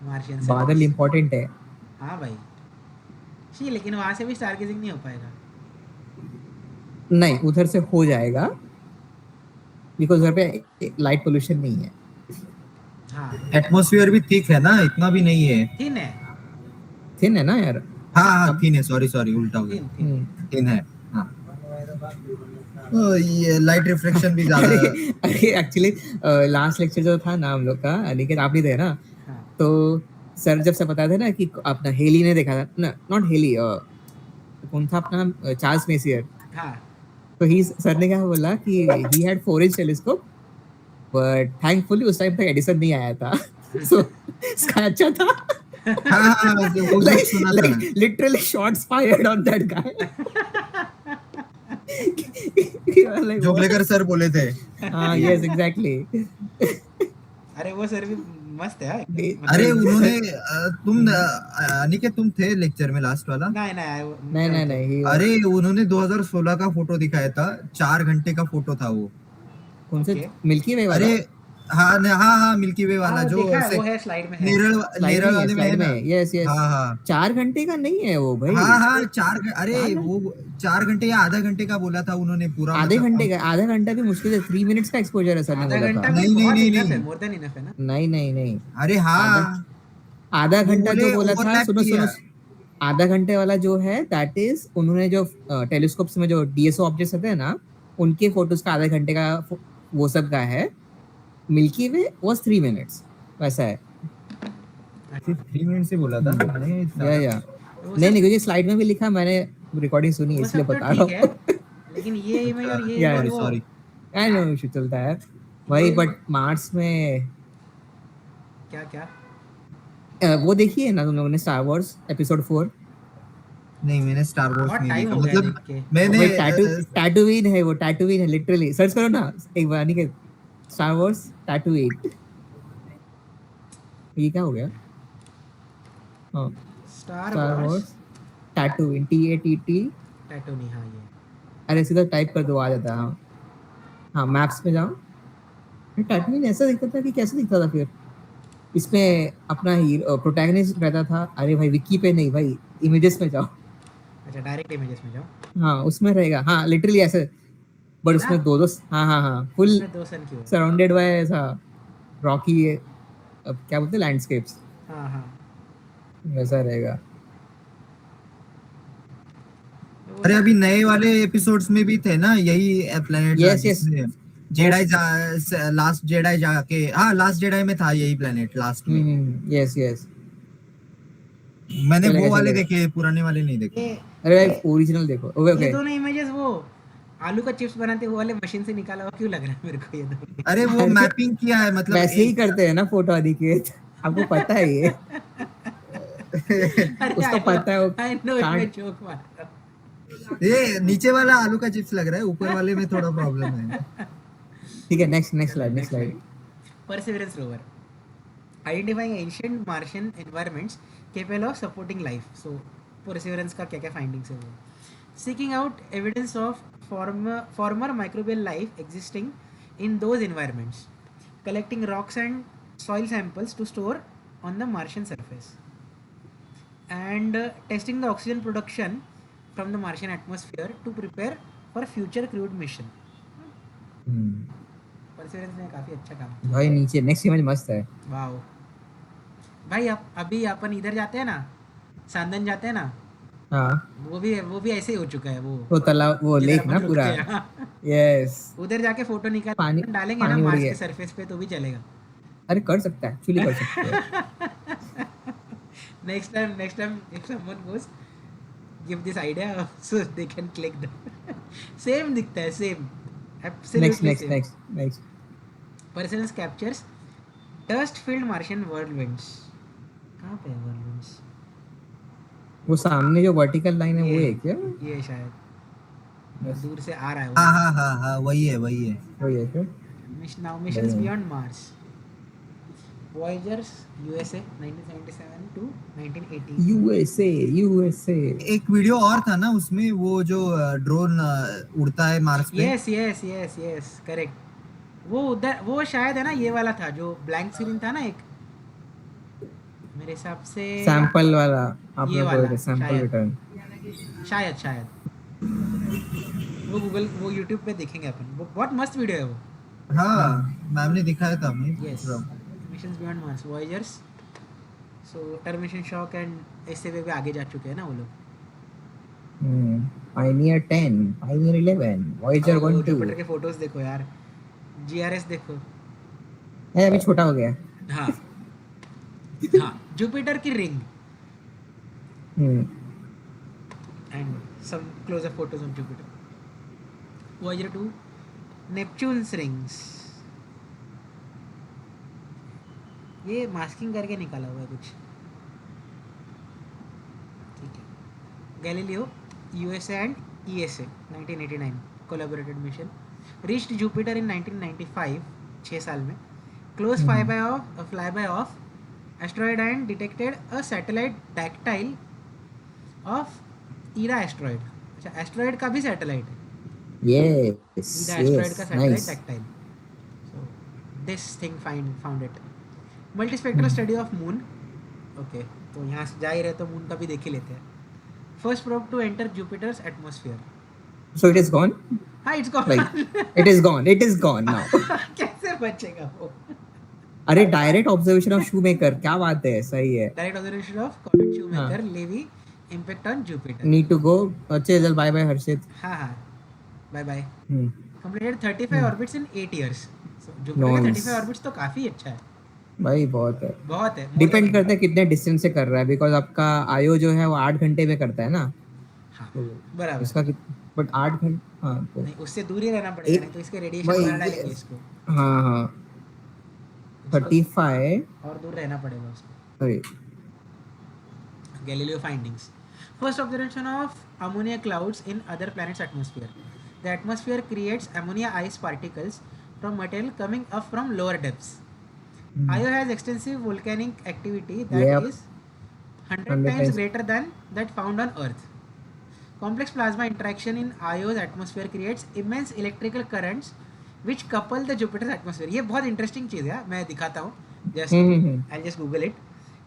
Martian surface.
बादल important है.
हाँ भाई. She लेकिन वहाँ से भी stargazing नहीं हो पाएगा.
नहीं उधर से हो जाएगा बिकॉज उधर पे लाइट पोल्यूशन नहीं है.
हाँ.
एटमॉस्फेयर भी थिक है ना, इतना भी नहीं है.
थिन है ना यार.
हाँ थिन है. सॉरी उल्टा हो गया. थिन है. हाँ. ये लाइट रिफ्लेक्शन भी ज्यादा है.
अरे एक्चुअली लास्ट लेक्चर जो था ना हम लोग का अनिकेत आप नहीं थे ना. तो सर जब से बताते थे ना कि अपना हेली ने देखा था ना. नॉट हेली कौन था अपना चार्ल्स मेसियर. तो ही सर ने क्या बोला कि he had 4-inch telescope but thankfully उस टाइम तक एडिसन नहीं आया था. सो इसका अच्छा था.
हाँ वो सुना था.
Literally shots fired on that guy.
Joglekar sir बोले थे.
हाँ यस एग्जैक्टली.
अरे वो सर भी मस्त है.
अरे उन्होंने तुम अनिकेत तुम थे लेक्चर में लास्ट वाला.
नहीं.
अरे उन्होंने 2016 का फोटो दिखाया था. 4 घंटे का फोटो था वो.
कौन से मिल्की वे वाला.
अरे हाँ मिल्की वे वाला
हाँ
जो
देखा है,
ऐसे
वो है स्लाइड में है।
स्लाइड
नेरल
में है,
वाले में है
स्लाइड में
ना।
है, यस यस।
हाँ हाँ
4 घंटे का नहीं है वो भाई।
हाँ अरे
4 घंटे,
वो 4 घंटे या आधा घंटे का बोला था उन्होंने पूरा,
आधे
मतलब
घंटे का, आधा घंटा भी मुश्किल है, 3 मिनट्स का एक्सपोजर है सर ने
आधा
बोला था।
घंटा भी
नहीं नहीं
बहुत
नहीं
इनफ है,
नहीं
मोर देन इनफ है ना।
नहीं नहीं नहीं,
अरे
आधा,
हाँ
आधा
वो
घंटा जो
बोले
बोला था,
ओवरलैप
सुनो सुनो,
किया।
आधा घंटे वाला जो है दैट इज उन्होंने जो टेलीस्कोप्स में जो डीएसओ ऑब्जेक्ट्स होते हैं ना, उनके फोटोज का आधा घंटे का वो सब का है। मिल्की वे वाज 3 मिनट्स, वैसा है।
सिर्फ 3 मिनट से बोला था मैंने ज्यादा।
या
वो
नहीं
सब
नहीं, क्योंकि स्लाइड में भी लिखा, मैंने रिकॉर्डिंग सुनी है
वो
इसलिए
सब तो
बता रहा
ठीक है,
हूँ।
लेकिन ये इमेज
अच्छा
और ये
या
इमेज
सॉरी
वो
सॉरी।
आई नो इशू चलता है
ये
भाई, बट मार्स में
क्या क्या।
वो देखिए ना तुम लोगों ने स्टार वॉर्स एपिसोड 4।
नहीं मैंने स्टार वॉर्स
बहुत
नहीं
टाइम
देखा,
हो गया
मतलब
देख के।
मैंने
भाई टैटूइन है, वो टैटूइन है लिटरली, सर्च करो ना एक बार, नहीं, स्टार वॉर्स टैटूइन। ये क्या हो गया? हाँ,
star
star
wars
wars Tatooine, TATT।
Tattoo नहीं, हाँ ये
अरे सीधा टाइप कर दो, आ जाता है। हाँ हाँ, मैप्स में जाओ। टैटूइन ऐसा दिखता था कि कैसे दिखता था फिर? इसमें अपना हीरो प्रोटैगनिस्ट रहता था। अरे भाई विकी पे नहीं भाई, इमेजेस में जाओ।
अच्छा डायरेक्ट इमेजेस में जाओ।
हाँ उसमें रहेगा, हाँ लिटरली ऐसे, बट
ये ना,
उसमें दो दो, हाँ हाँ हाँ, फुल
इसमें 2 सन क्यों है।
सराउंडेड बाय ऐसा रॉकी, क्या बोलते हैं, लैंडस्केप्स,
हाँ हाँ,
वैसा रहेगा।
वो
अरे
सब
अभी नए वाले एपिसोड्स में भी थे ना यही प्लेनेट था
यस यस,
जिसमें
वो,
जेडाई लास्ट जेडाई जाके, हाँ लास्ट जेडाई में था यही प्लेनेट लास्ट में।
यस यस,
मैंने वो
चलेगा
वाले
चलेगा।
देखे, पुराने वाले नहीं देखे।
ये
अरे भाई ओरिजिनल देखो, ओके
ये
ओके।
दोनों इमेजेस वो आलू का चिप्स बनाते वो वाले मशीन से निकाला हुआ क्यों लग रहा है मेरे को ये दोनों।
अरे वो
अरे
मैपिंग किया है, मतलब
वैसे ही
एक
करते हैं ना फोटो अनिकेत, आपको पता है ये।
अरे
उसको पता है वो
आई नो मैं
काट।
जोक मार रहा
ये नीचे वाला आलू का चिप्स लग रहा है, ऊपर वाले में थोड़ा प्रॉब्लम है।
ठीक है, नेक्स्ट नेक्स्ट
हूँ।
Slide, next
next
slide.
Slide. Perseverance rover identifying ancient Martian environments capable of supporting life. So perseverance का क्या क्या findings है वो. Seeking out evidence of former microbial life existing in those environments. Collecting rocks and soil samples to store on the Martian surface. And testing the oxygen production from the Martian atmosphere to prepare for future crewed mission. Perseverance ने काफ़ी अच्छा काम किया.
भाई नीचे next image मस्त है।
Wow भाई, अब अभी अपन इधर जाते हैं ना, सांदन जाते हैं ना,
हाँ
वो भी ऐसे ही हो चुका है
वो तालाब, वो
जिधर
लेक ना
अपन
पूरा।
रुकते हैं।
यस,
उधर जाके फोटो निकाल
पानी,
अपन डालेंगे ना
पानी उड़
मार्स
गया।
के सरफेस पे तो भी चलेगा।
अरे कर सकता है, एक्चुअली कर सकते हैं।
Next time if someone goes give this idea so they can click the same दिखता है, same
next
absolutely
next
same.
Next next.
Persons captures dust field Martian whirlwinds. कहाँ पे है वर्ल्डविंड्स?
वो सामने जो वर्टिकल लाइन है वो है क्या?
ये शायद दूर से आ रहा है
हाँ
वो।
हाँ हाँ हाँ वही है वही है।
वही है क्या?
Now missions beyond Mars. Voyagers USA 1977 to 1980.
USA USA.
एक वीडियो और था ना उसमें, वो जो ड्रोन उड़ता है मार्स पे।
Yes, correct. वो उधर वो शायद है ना, ये वाला था जो ब्लैंक स्क्रीन था ना एक, मेरे हिसाब से
सैंपल वाला आप
ये
लोग
वाला,
बोल रहे, सैंपल
शायद।
रिटर्न।
शायद वो गूगल वो यूट्यूब पे देखेंगे अपन, वो बहुत मस्त वीडियो है वो।
हाँ मैम ने दिखाया था, मैं
yes, missions beyond Mars Voyagers. So termination shock and इससे भी आगे जा चुके हैं ना वो लोग।
Pioneer 10, Pioneer 11, Voyager 1 2।
जुपिटर के फोटोज देखो यार, जीआरएस देखो।
है अभी छोटा हो गया।
हाँ हाँ, जुपिटर की ring and some closeup photos of Jupiter. Voyager 2 Neptune's rings. ये मास्किंग करके निकाला हुआ है कुछ, ठीक है। Galileo USA and ESA 1989 collaborated mission reached Jupiter in 1995, 6 साल में। Close flyby of asteroid and detected a satellite Dactyl of Ida asteroid. अच्छा, एस्ट्रॉयड का भी सैटेलाइट है,
यस
ईरा एस्ट्रॉयड का
yes,
satellite
nice.
Dactyl. So this thing found it. Multispectral study of moon. Okay, तो यहाँ से जा ही रहे तो मून का भी देख ही लेते हैं. First probe to enter Jupiter's atmosphere.
So it is gone.
हाँ, it's gone.
Like it is gone. It is gone now.
कैसे बचेगा वो?
अरे डायरेक्ट ऑब्जर्वेशन ऑफ शूमेकर, क्या बात है, सही है.
Direct observation of comet Shoemaker Levy impact on Jupiter.
Need to go. अच्छे चल, बाय बाय हर्षित.
हाँ हाँ, bye bye.
Hmm.
Completed 35 orbits in 8 years. Jupiter के
Nice.
35 ऑर्बिट्स तो काफी अच्छा है.
भाई बहुत है.
बहुत है.
डिपेंड करता है कितने डिस्टेंस से कर रहा है, बिकॉज आपका आयो जो है वो 8 घंटे में करता है ना.
हाँ,
तो
बराबर.
इसका बट 8 घंटे. हाँ तो
नहीं, उससे दूर ही रहना पड़ेगा, नहीं तो इसके रेडिएशन
वही,
बाहर डालेंगे इसको.
हाँ हाँ 35.
और दूर रहना पड़ेगा उसको.
अरे
Galileo findings. First observation of ammonia clouds in other planets' atmosphere. The atmosphere creates ammonia ice particles from material coming up from lower depths. Io has extensive volcanic activity that
Yep.
is 100
100
times
times.
greater than that found on Earth. Complex plasma interaction in Io's atmosphere creates immense electrical currents which couple the Jupiter's atmosphere. ये बहुत interesting चीज़ है, मैं दिखाता हूँ. Just I'll just Google it.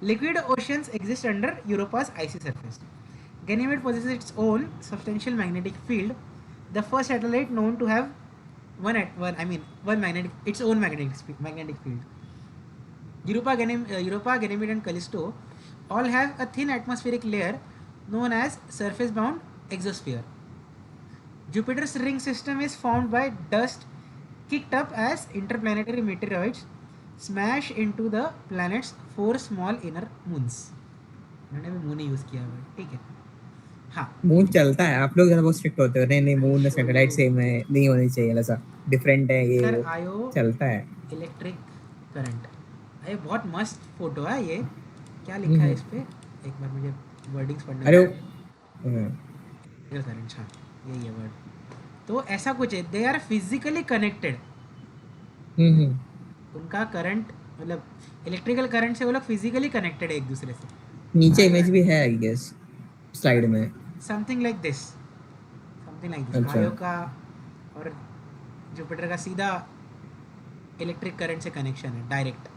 Liquid oceans exist under Europa's icy surface. Ganymede possesses its own substantial magnetic field, the first satellite known to have its own magnetic field. Europa, Ganymede, and Callisto all have a thin atmospheric layer known as surface-bound exosphere. Jupiter's ring system is formed by dust kicked up as interplanetary meteoroids smash into the planet's 4 small inner moons. मैंने भी moon ही use किया है, ठीक है. हाँ,
moon चलता है. आप लोग ज़्यादा बहुत स्ट्रिक्ट होते हो. नहीं नहीं, मून सैटेलाइट सेम है, नहीं होनी चाहिए ऐसा. डिफरेंट है ये.
सर आयो
चलता है.
Electric current. अरे बहुत मस्त फोटो है ये. क्या लिखा है इस पे? एक बार मुझे वर्डिंग्स पढ़ने.
अरे
करंट, हाँ यही है वर्ड. तो ऐसा कुछ है. They are physically connected. उनका करंट मतलब इलेक्ट्रिकल करंट से वो लोग फिजिकली कनेक्टेड है एक दूसरे से.
नीचे इमेज भी है आई गेस स्लाइड में.
Something like this.
अच्छा.
आयो का और जुपिटर का सीधा इलेक्ट्रिक करंट से कनेक्शन है, direct.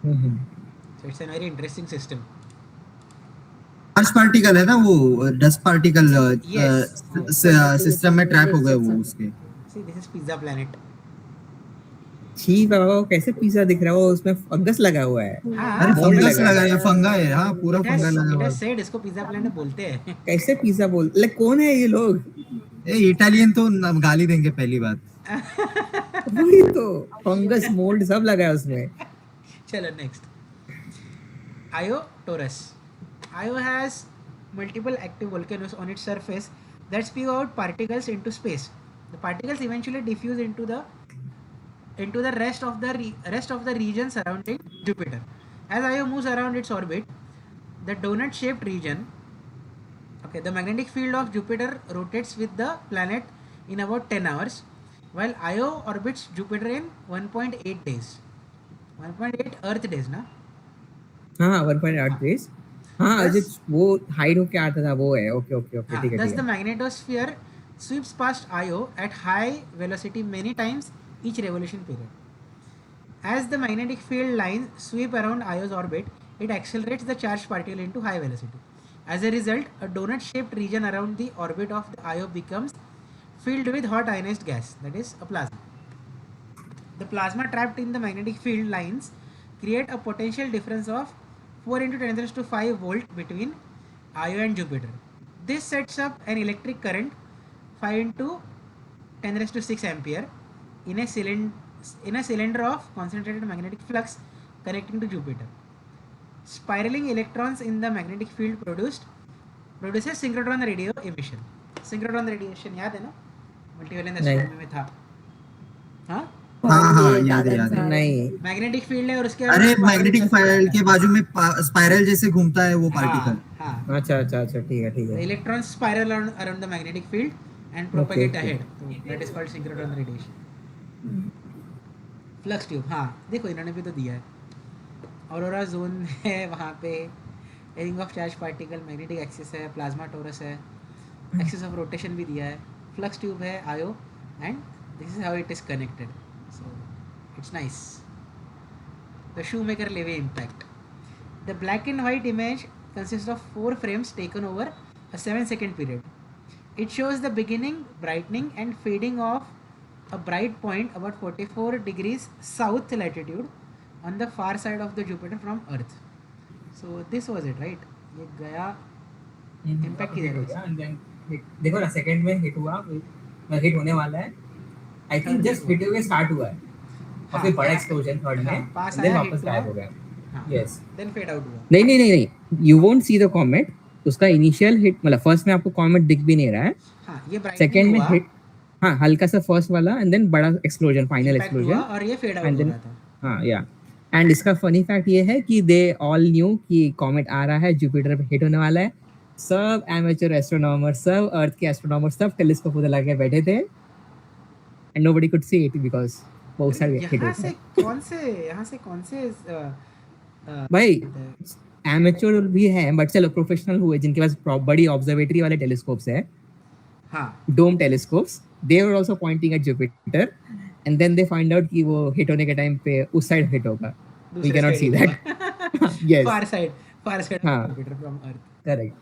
So it's a very interesting system.
Dust particle है ना वो. Dust particle
Yes.
सिस्टम में ट्रैप हो गए वो उसके.
See this is pizza planet.
छी बाबा, वो कैसे पिज़्ज़ा दिख रहा है, वो उसमें फंगस लगा हुआ है.
अरे
मोल्ड
फंगस
लगा
लगा है, फंगा है. हाँ पूरा फंगा लगा हुआ
इट
है.
सेड इसको पिज़्ज़ा प्लैनेट बोलते हैं.
कैसे पिज़्ज़ा बोल, लाइक कौन है ये लोग?
ए इटालियन तो गाली देंगे पहली बात.
वही तो, फंगस मोल्ड सब लगा है उसमें.
चलो next. Io Taurus. Io has multiple active volcanoes on its surface that spew out particles into space. The particles eventually diffuse into the rest of the region surrounding Jupiter. As Io moves around its orbit, the donut-shaped region, the magnetic field of Jupiter rotates with the planet in about 10 hours, while Io orbits Jupiter in 1.8 days. 1.8 Earth days, ना?
हाँ 1.8 days. हाँ अजय वो hide होके आता था वो है. Okay okay okay ठीक है.
Thus, the magnetosphere sweeps past Io at high velocity many times each revolution period. As the magnetic field lines sweep around Io's orbit, it accelerates the charged particle into high velocity. As a result, a donut-shaped region around the orbit of the Io becomes filled with hot ionized gas, that is, a plasma. The plasma trapped in the magnetic field lines create a potential difference of 4 into 10 raised to 5 volt between Io and Jupiter. This sets up an electric current 5 into 10 raised to 6 ampere in a cylinder of concentrated magnetic flux connecting to Jupiter. Spiraling electrons in the magnetic field produces synchrotron radio emission. Synchrotron radiation याद है ना? Multivalent astronomy में था. हाँ
हाँ याद है.
नहीं,
मैग्नेटिक फील्ड है और उसके
अरे मैग्नेटिक फील्ड के बाजू में स्पाइरल जैसे घूमता है वो पार्टिकल.
हाँ.
अच्छा अच्छा अच्छा ठीक है.
Electrons spiral around the magnetic field and propagate
Okay.
ahead. So that is called synchrotron radiation. Flux tube. हाँ देखो इन्होंने भी तो दिया है. ऑरोरा जोन है वहाँ पे. Ring of charge particle, magnetic axis है, प्लाज्मा टोरस है, एक्सिस ऑफ रोटेशन भी दिया है, फ्लक्स ट्यूब है आयो, and this is how it is connected. So It's nice. The Shoemaker Levy impact. The black and white image consists of 4 frames taken over a 7-second period. It shows the beginning, brightening, and fading of a bright point about 44 degrees south latitude on the far side of the Jupiter from Earth. So this was it, right? ये गया impact किधर है?
and then देखो ना second में hit हुआ, hit होने वाला है, आई थिंक जस्ट हिट हुए स्टार्ट हुआ है और फिर बड़ा एक्सप्लोजन थर्ड में,
पास
देन
आया,
वापस
hit
गायब
हुआ,
हो गया.
हाँ,
यस.
then fade out हुआ.
नहीं, you won't see the comet. उसका इनिशियल हिट मतलब फर्स्ट में आपको कॉमेट दिख भी नहीं रहा है.
हाँ, ये brightening
सेकंड में
हुआ,
हिट, हाँ हल्का सा फर्स्ट वाला, एंड देन बड़ा एक्सप्लोजन, फाइनल
impact हुआ
एक्सप्लोजन.
और ये fade out
And
हो
then-
रहा था.
हाँ या एंड इसका फनी फैक्ट ये है कि दे ऑल न्यू कि कॉमेट आ रहा है, जुपिटर पे हिट होने वाला है. सब एमेच्योर एस्ट्रोनॉमर, सब अर्थ के एस्ट्रोनॉमर, सब टेलीस्कोप उधर लगा के बैठे थे and nobody could see it because वो साइड हिट
यहाँ
होता
से
है.
कौन से
भाई एमेच्योर भी है, बट चलो प्रोफेशनल हुए जिनके पास बड़ी ऑब्जर्वेटरी वाले टेलीस्कोप्स है,
हाँ,
dome telescopes, they were also pointing at Jupiter and then they find out कि वो हिट होने के टाइम पे उस साइड हिट होगा. We cannot see that. Yes.
far side
हाँ.
Jupiter from Earth.
Correct.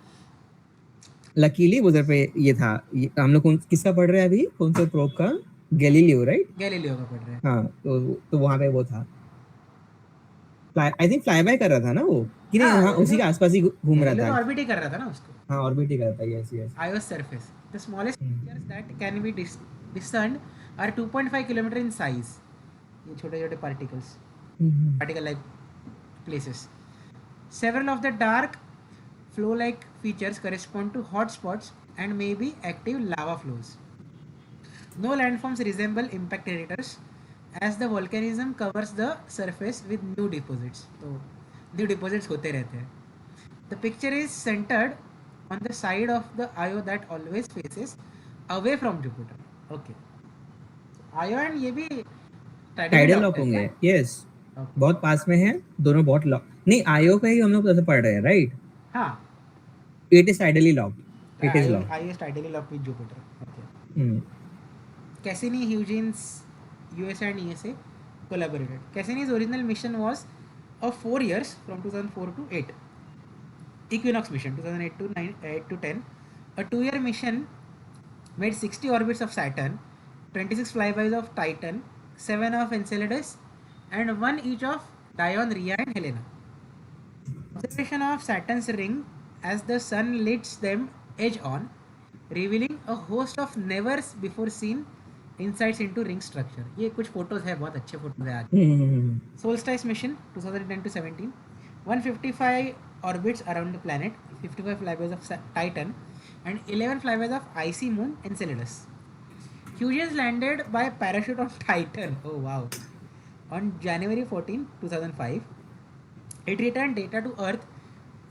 Luckily उधर पे ये था, हम लोग किसका पढ़ रहे हैं अभी, कौन सा प्रोब का, गैलीलियो राइट.
गैलीलियो का पढ़ रहे हैं.
हाँ, तो वहाँ पे वो था, आई थिंक फ्लाई बाय कर रहा था ना वो, कि नहीं. हाँ, उसी के आसपास ही घूम रहा था.
ऑर्बिट ही कर रहा था ना उसको.
हाँ, ऑर्बिट ही कर रहा था. Yes.
Io's surface. The smallest features that can be discerned are 2.5 kilometer in size. ये छोटे-छोटे particles. Particle-like places. Several of the dark flow-like features correspond to hot spots and may be active lava flows. No landforms resemble impact craters as the volcanism covers the surface with new deposits. तो new deposits होते रहते हैं. The picture is centered on the side of the Io that always faces away from Jupiter. Okay. Io and ये भी
tidal lock होंगे. Yes, बहुत पास में है दोनों, बहुत लॉक नहीं. आयो का ही हम लोग ऐसे पढ़ रहे हैं राइट.
हाँ,
it is tidally locked. It is locked.
Io is tidally locked with Jupiter. Okay. Cassini, Huygens, USA and ESA collaborated. Cassini's original mission was of 4 years from 2004 to 8. Equinox mission 2008 to 8 to 10. A 2-year mission made 60 orbits of Saturn, 26 flybys of Titan, 7 of Enceladus, and 1 each of Dione, Rhea, and Helena. Observation of Saturn's ring as the sun leads them edge on, revealing a host of never before seen insights into ring structure. ये कुछ photos है, बहुत अच्छे photos है आज. Solstice mission 2010 to 17, 155 orbits around the planet, 55 flybys of Titan, and 11 flybys of icy moon Enceladus. Huygens landed by parachute on Titan. Oh wow! On January 14, 2005, it returned data to Earth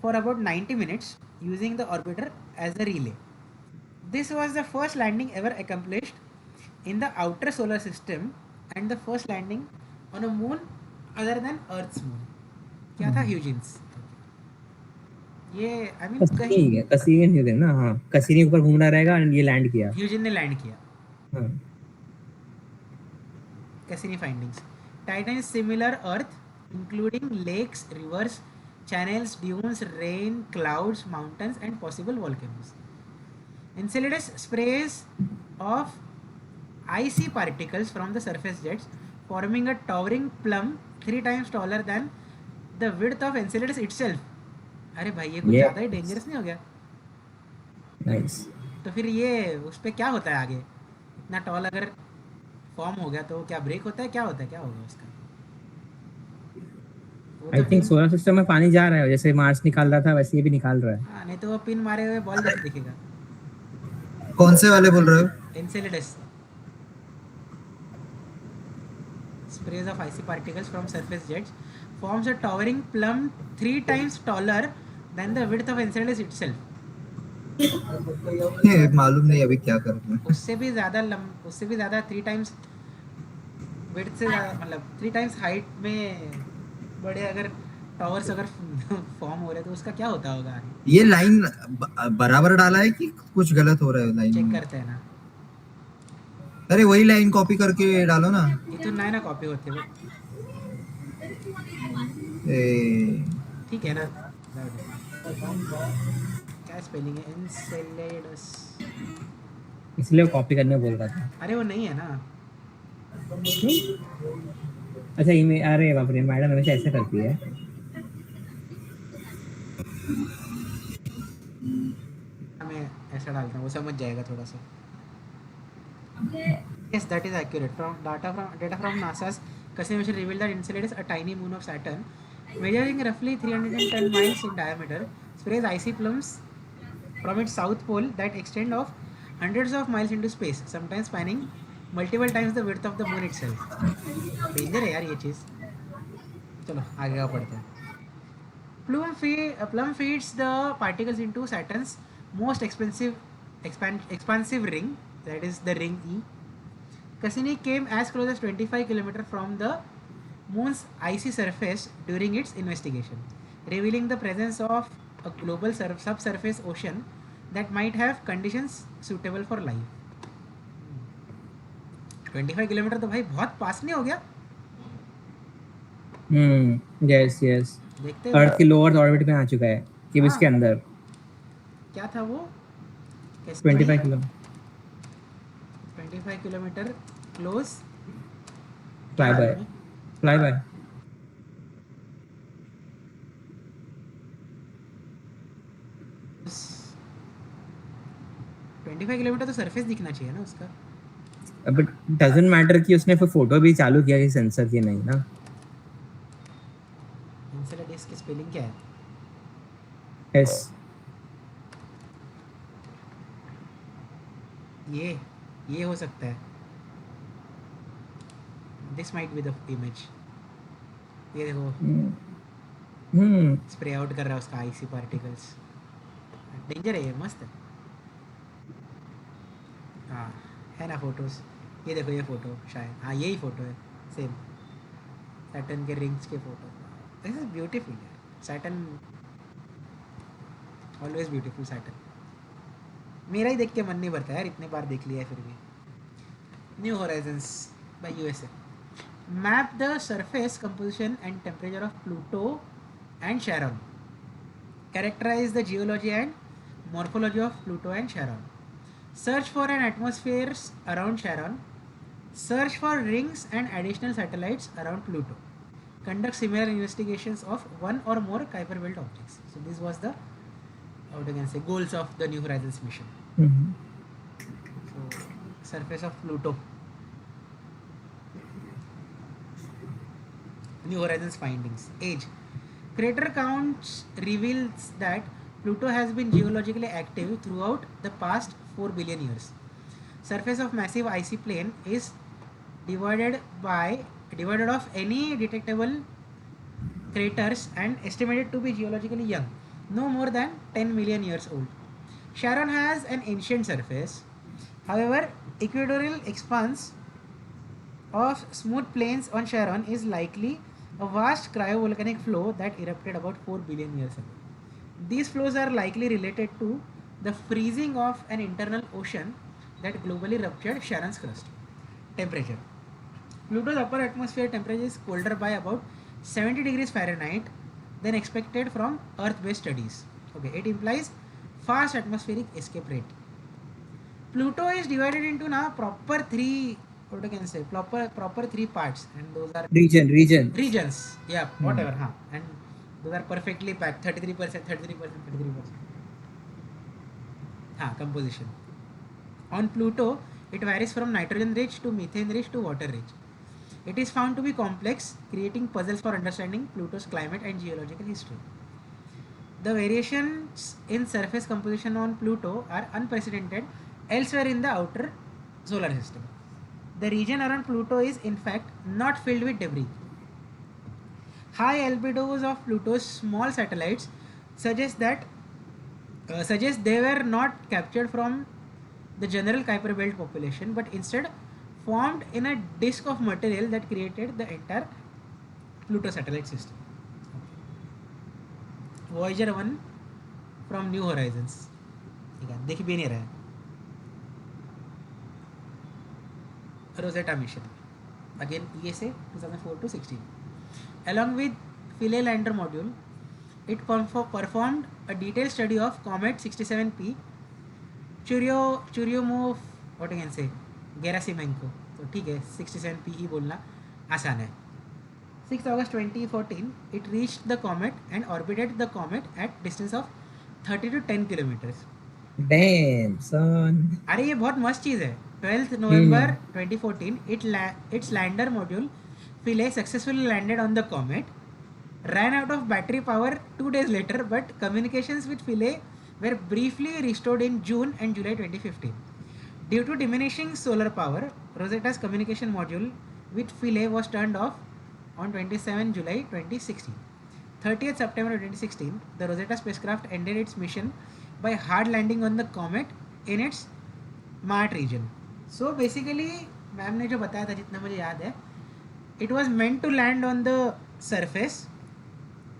for about 90 minutes using the orbiter as a relay. This was the first landing ever accomplished in the outer solar system and the first landing on a moon other than Earth's moon. क्या था Huygens? ये I mean कहीं
कसीन ही ना. हाँ, कसीनी ऊपर घूम रहा रहेगा और ये लैंड किया.
Huygens ने लैंड किया.
हाँ.
Cassini findings. Titan is similar Earth, including lakes, rivers, channels, dunes, rain, clouds, mountains, and possible volcanoes. Enceladus sprays off icy particles from the surface jets, forming a towering plum 3 times taller than the width of Enceladus itself. अरे भाई ये कुछ ज़्यादा ही dangerous नहीं हो गया?
Nice.
तो फिर ये उस पे क्या होता है आगे? इतना टॉल अगर फॉर्म हो गया तो क्या ब्रेक होता है, क्या होता है, क्या होगा उसका?
आई थिंक सोलर सिस्टम में पानी जा रहा है, जैसे मार्स निकाल रहा था वैसे ये भी निकाल रहा है.
हाँ, नहीं तो वो पिन मारे हुए बॉल जैसे दिखेगा.
कौन से वाले बोल रहे हो?
Enceladus sprays of icy particles from surface jets forms a towering plum 3 times taller than the width of Enceladus itself.
ये मालूम नहीं अभी क्या कर रहे हैं.
उससे भी ज़्यादा 3 times width से ज़्यादा, मतलब 3 times हाइट में बड़े अगर टावर्स अगर फॉर्म हो रहे तो उसका क्या होता होगा आगे?
ये लाइन बराबर डाला है कि कुछ गलत हो रहा है लाइन?
चेक करते हैं ना.
अरे वही लाइन कॉपी करके डालो ना.
इथून नाही ना कॉपी होते बघ.
ए,
ठीक आहे ना, जाऊ दे. काय स्पेलिंग है एनसेलेडस.
इसलिए वो कॉपी करने बोल रहा था.
अरे वो नहीं है ना.
अच्छा ईमेल, अरे बाप रे, मैडम हमेशा ऐसे करती है.
मैं ऐसा डालता हूँ, वो समझ जाएगा थोड़ा सा. Yes, that is accurate. Data from NASA's Cassini mission revealed that Enceladus, a tiny moon of Saturn, measuring roughly 310 miles in diameter, sprays icy plumes from its south pole that extend of hundreds of miles into space, sometimes spanning multiple times the width of the moon itself. Danger है यार ये चीज़. चलो आगे का पढ़ते हैं. Plum feeds the particles into Saturn's most expansive ring, that is the ring E. Cassini came as close as 25 km from the moon's icy surface during its investigation, revealing the presence of a global subsurface ocean that might have conditions suitable for life. 25 kilometre तो भाई बहुत पास नहीं हो गया.
Yes yes.
देखते
अर्थ की
हैं
lower orbit में आ चुका है कि
हाँ.
इसके अंदर
क्या था वो. कैसे
25 kilo.
25 kilometre close.
Fly bye. Fly bye.
25 kilometre तो सरफेस दिखना चाहिए ना उसका.
बट डजंट मैटर कि उसने फिर फोटो भी चालू किया कि सेंसर की नहीं ना.
इंसेलेडस की स्पेलिंग क्या है.
यस.
ये हो सकता है. This might be the image. ये देखो स्प्रे आउट कर रहा है उसका आईसी पार्टिकल्स. डेंजर है ये, मस्त है. हाँ है ना फोटोज. ये देखो ये फोटो शायद, हाँ यही फोटो है सेम. सैटर्न के रिंग्स के फोटो. दिस इज ब्यूटीफुल यार. Saturn always beautiful. सैटर्न मेरा ही देख के मन नहीं भरता यार, इतने बार देख लिया है फिर भी. New horizons by USA map the surface composition and temperature of Pluto and Charon. Characterize the geology and morphology of Pluto and Charon. Search for an atmosphere around Charon. Search for rings and additional satellites around Pluto. Conduct similar investigations of one or more Kuiper belt objects. So this was the, what you can say, goals of the New Horizons mission. So surface of Pluto. New Horizons findings. Age. Crater counts reveals that Pluto has been geologically active throughout the past 4 billion years. Surface of massive icy plain is divided of any detectable craters and estimated to be geologically young, no more than 10 million years old. Charon has an ancient surface. However, equatorial expanse of smooth plains on Charon is likely a vast cryovolcanic flow that erupted about 4 billion years ago. These flows are likely related to the freezing of an internal ocean that globally ruptured Charon's crust. Temperature. Pluto's upper atmosphere temperature is colder by about 70 degrees Fahrenheit than expected from Earth-based studies. Okay, it implies fast atmospheric escape rate. Pluto is divided into now proper three, what you can say, proper three parts, and those are regions. Yeah, whatever. Huh. And those are perfectly packed. 33%, 33%, 33%. Composition. On Pluto, it varies from nitrogen rich to methane rich to water rich. It is found to be complex, creating puzzles for understanding Pluto's climate and geological history. The variations in surface composition on Pluto are unprecedented elsewhere in the outer solar system. The region around Pluto is in fact not filled with debris. High albedos of Pluto's small satellites suggest they were not captured from the general Kuiper belt population, but instead formed in a disk of material that created the entire Pluto satellite system. Voyager 1 from New Horizons. ठीक है, दिख भी नहीं रहा है. Rosetta mission. Again ESA 2004 to 16. Along with Philae lander module, it performed a detailed study of Comet 67P, Churyumov, what I can say, Gerasimenko. तो ठीक है 67P ही बोलना आसान है. 6 August 2014, it reached the comet and orbited the comet at distance of 30 to 10 kilometers.
Damn son.
अरे ये बहुत मस्त चीज़ है. 12th November 2014, its lander module Philae successfully landed on the comet. Ran out of battery power 2 days later, but communications with Philae were briefly restored in June and July 2015. Due to diminishing solar power, Rosetta's communication module with Philae was turned off on 27 July 2016. 30th September 2016, the Rosetta spacecraft ended its mission by hard landing on the comet in its Mart region. So basically, ma'am ने जो बताया था जितना मुझे याद है, it was meant to land on the surface,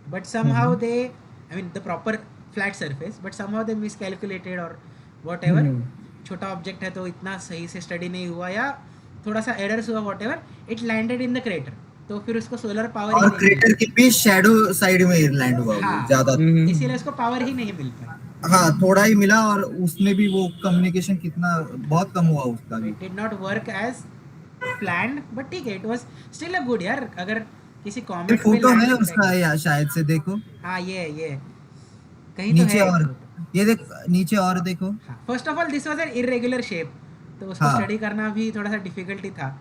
but somehow they, I mean the proper flat surface, but somehow they miscalculated or whatever. छोटा object है तो इतना सही से स्टडी नहीं हुआ या थोड़ा सा एरर्स हुआ whatever, it landed in the crater. तो फिर उसको सोलर पावर
और क्रेटर के भी शैडो साइड में लैंड हुआ वो
हाँ,
ज्यादा,
इसीलिए उसको पावर ही नहीं मिल पाई.
हाँ थोड़ा ही मिला और उसमें भी वो कम्युनिकेशन कितना बहुत कम हुआ उसका भी.
Did not work as planned, but ठीक है, it was still a good यार. अगर किसी कॉमेट
फोटो है उसका या शायद से देखो.
हाँ ये कहीं
नीचे
तो है.
और ये देख नीचे और देखो.
First of all this was an irregular shape, तो उसको स्टडी करना भी थोड़ा सा डिफिकल्टी था.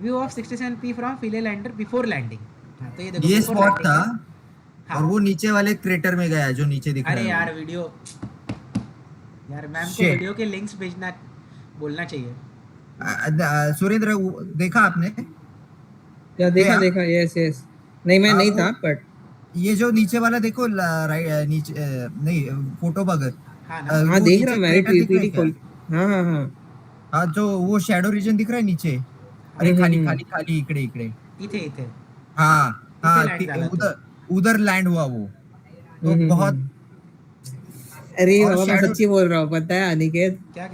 View of 67P from Philae lander before landing. हाँ तो ये देखो
ये स्पॉट था.
हाँ.
और वो नीचे वाले क्रेटर में गया जो नीचे दिख रहा है.
अरे यार वीडियो, यार मैम को वीडियो के लिंक्स भेजना बोलना चाहिए.
सुरेंद्र देखा आपने?
क्या देखा यस नहीं मैं नहीं था बट
ये जो नीचे वाला देखो राइट नीचे नहीं फोटो बगर.
हाँ
देख रहा मैं पीपीटी खोल.
हाँ जो वो शैडो रीजन दिख रहा है नीचे. अरे खाली इकडे
इथे
हाँ उधर लैंड हुआ वो. तो बहुत.
अरे बाबा मैं सच्ची बोल रहा हूँ, पता है अनिकेत,
क्या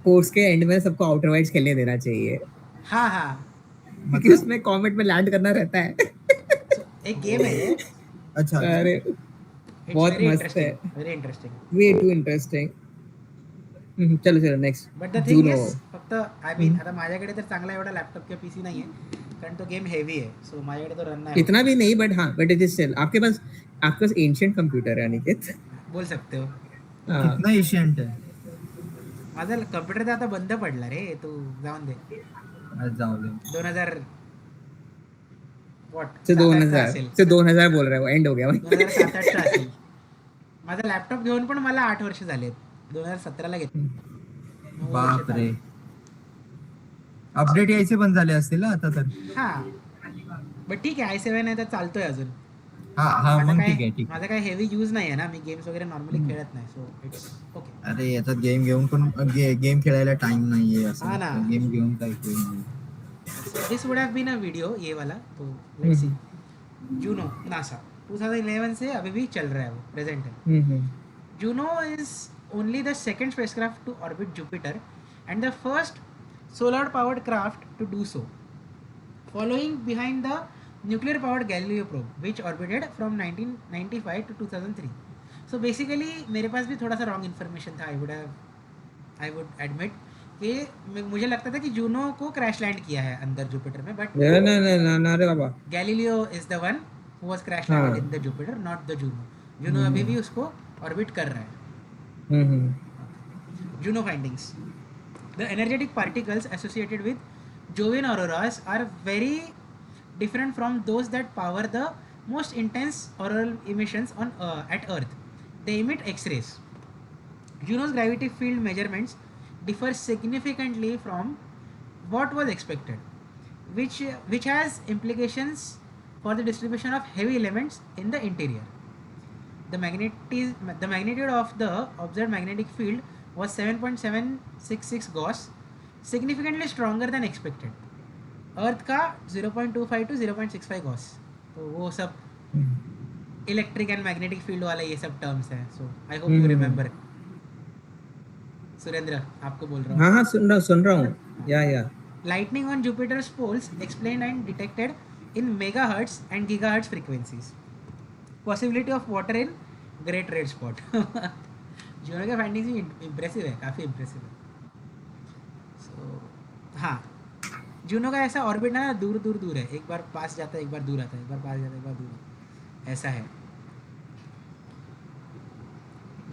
कोर्स के एंड में सबको आउटर वाइड्स खेलने देना चाहिए.
हाँ
क्योंकि उसमें कॉमेट में लैंड करना रहता है.
एक गेम है ये.
अच्छा
अरे बहुत मस्त है.
Very interesting.
Way too interesting. चलो next.
But the thing is फक्त आय मीन आता माझ्याकडे तर चांगला एवढा लॅपटॉप किंवा पीसी नाहीये, कारण तो गेम हेवी है. सो माझ्याकडे तो रन नाही.
इतना भी नहीं बट हाँ बट इट इज स्टिल आपके पास एंशिएंट कंप्यूटर है अनिकेत.
बोल सकते हो.
कितना एशियंट है.
माझा कम्प्युटर तर आता बंद पडला रे. तू जाऊन दे.
जाऊ दे.
2000
से 2000 बोल रहा है वो एंड हो गया.
2007-8 असेल. माझा लॅपटॉप घेऊन पण मला 8 वर्ष झालेत. 2017 ला घेतला.
बाप रे. अपडेट यायचे पण झाले असतील ना आता तर.
हां बट ठीक आहे i7 आहे तर चालतोय अजून.
हाँ मग ठीक आहे.
माझा काय हेवी यूज नाही आहे ना, मी गेम्स वगैरे नॉर्मली खेळत नाही. So it's okay.
अरे याचा गेम घेऊन पण गेम खेळायला टाइम नाहीये
हाँ
असं.
ना.
गेम घेऊन काय खेळणार.
This would have been a video ये वाला. तो लेट्स सी. जूनो नासा 2011 से अभी भी चल रहा है, वो प्रेजेंट है. Juno is only the second spacecraft to orbit Jupiter and the first solar-powered craft to do so, following behind the nuclear-powered Galileo probe, which orbited from 1995 to 2003. So basically, मेरे पास भी थोड़ा सा wrong information था. I would admit कि मुझे लगता था कि जूनो को क्रैश लैंड किया है अंदर जुपिटर में, बट
ना रे बाबा.
Galileo is the one who was crash landed in the Jupiter, not the Juno. Juno अभी भी उसको ऑर्बिट कर रहा है. Juno findings. The energetic particles associated with Jovian auroras are very different from those that power the most intense auroral emissions on at Earth. They emit X-rays. Juno's gravity field measurements differ significantly from what was expected, which has implications for the distribution of heavy elements in the interior. The magnitude of the observed magnetic field was 7.766 Gauss, significantly stronger than expected. Earth का 0.25 to 0.65 Gauss. तो वो सब electric and magnetic field वाला ये सब terms हैं. So I hope you remember. Surendra आपको बोल रहा
हाँ
हूँ.
हाँ सुन रहा हूँ या
Lightning on Jupiter's poles explained and detected in megahertz and gigahertz frequencies. Possibility of water in Great Red Spot. जुनो के फाइंडिंग्स भी इम्प्रेसिव है, काफ़ी इम्प्रेसिव है. सो हाँ, जुनो का ऐसा ऑर्बिट ना दूर दूर दूर है, एक बार पास जाता है, एक बार दूर आता है, एक बार पास जाता है, एक बार दूर आता है, ऐसा है.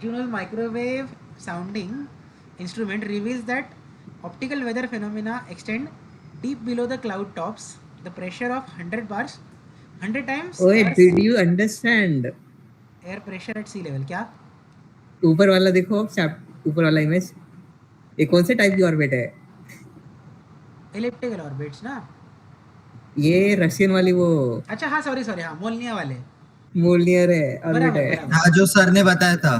Juno's microwave sounding instrument reveals that optical weather phenomena extend deep below the cloud tops. The pressure of 100 bars, 100 times
ओए did you understand
air pressure at sea level. क्या?
ऊपर वाला देखो, ऊपर वाला इमेज, ये कौन से टाइप की ऑर्बिट है?
Elliptical orbits ना?
ये रशियन वाली वो
अच्छा हाँ, सॉरी हाँ, मोलनिया वाले.
मोलियर है ऑर्बिट
बराबर
है।
बराबर
हाँ जो सर ने बताया था।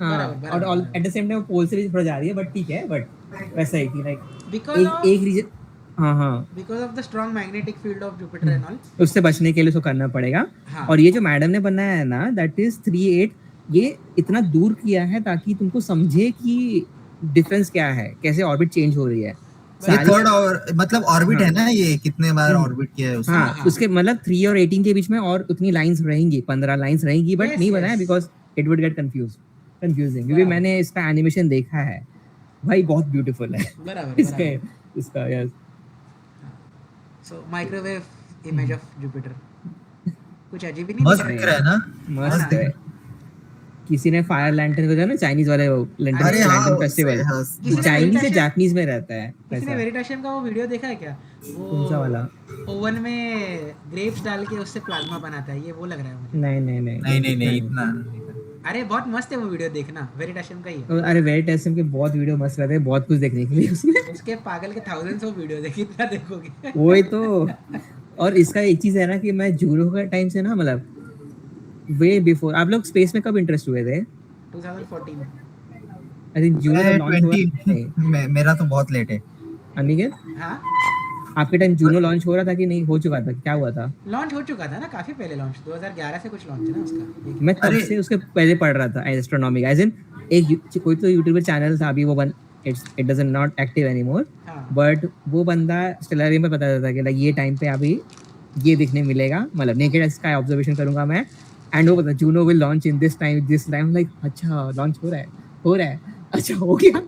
हाँ
बराबर,
और
बराबर।
एट द सेम टाइम पोल से भी थोड़ा जा रही है, बट ठीक है, बट वैसा ही कि लाइक
Because of
एक रीजन, हाँ
because of the strong magnetic field of Jupiter and all.
उससे बचने के लिए उसको करना पड़ेगा।
हाँ.
और ये जो मैडम ने बनाया है ना, दैट इज 38, ये इतना दूर किया है ताकि तुमको समझे कि डिफरेंस क्या है, कैसे ऑर्बिट चेंज हो रही है।
ये थर्ड और मतलब ऑर्बिट है ना, ये कितने बार ऑर्बिट किया है उसने।
हाँ,
हाँ।
उसके मतलब 3 और 18 के बीच में और उतनी लाइंस रहेंगी, 15 लाइंस रहेंगी, बट
Yes,
नहीं
yes.
बनाया because it would get confusing, क्योंकि
बराबर।
मैंने इसका एनिमेशन देखा है भाई, बहुत ब्यूटीफुल है
बराबर
इसका yes.
So microwave image of Jupiter. कुछ अजीब ही नहीं
मस्त
दिख
दिख
रहा
रहा
है.
है ना।
मस्त है। किसी ने फायर लैंटर्न को ना, चाइनीज वाले लैंटर्न
अरे हाँ,
लैंटर्न फेस्टिवल,
किसी ने
चाइनीज से
meditation-
जापानीज में रहता है
किसी ने
वैसा।
वेरिटेशन का वो वीडियो देखा है क्या? वो
कौन सा वाला?
ओवन में ग्रेप्स डाल के उससे प्लाज्मा बनाता है, ये वो लग रहा है मुझे.
नहीं इतना।
अरे बहुत मस्त है वो वीडियो, देखना, वेरिटेशन का ही है.
अरे वेरिटेशन के बहुत वीडियो मस्त रहते हैं, बहुत कुछ देखने के लिए उसमें।
उसके पागल के थाउजेंड्स ऑफ वीडियो देखी, इतना देखोगे.
वही तो। और इसका एक चीज है ना कि मैं जूरो का टाइम से ना, मतलब वे बिफोर, आप लोग स्पेस में कब इंटरेस्ट हुए थे?
2014.
आई थिंक जूरो जब लॉन्च हुआ
20 मेरा तो बहुत लेट है।
अनिकेत,
हाँ,
आपके टाइम जूनो लॉन्च हो रहा था कि नहीं, हो चुका था, क्या हुआ था?
लॉन्च हो चुका था ना, काफी पहले लॉन्च, 2011 से कुछ लॉन्च है ना उसका.
मैं तब से उसके पहले पढ़ रहा था एस्ट्रोनॉमी का, एज इन एक कोई तो यूट्यूबर चैनल था, अभी वो it doesn't not active anymore,
हाँ.
बट वो बंदा स्टेलरियम में बताता था कि लाइक ये टाइम पे अभी ये दिखने मिलेगा, मतलब नेकेड स्काई ऑब्जर्वेशन करूंगा मैं, एंड वो पता Juno will launch in this time, like अच्छा लॉन्च हो रहा है, अच्छा हो गया।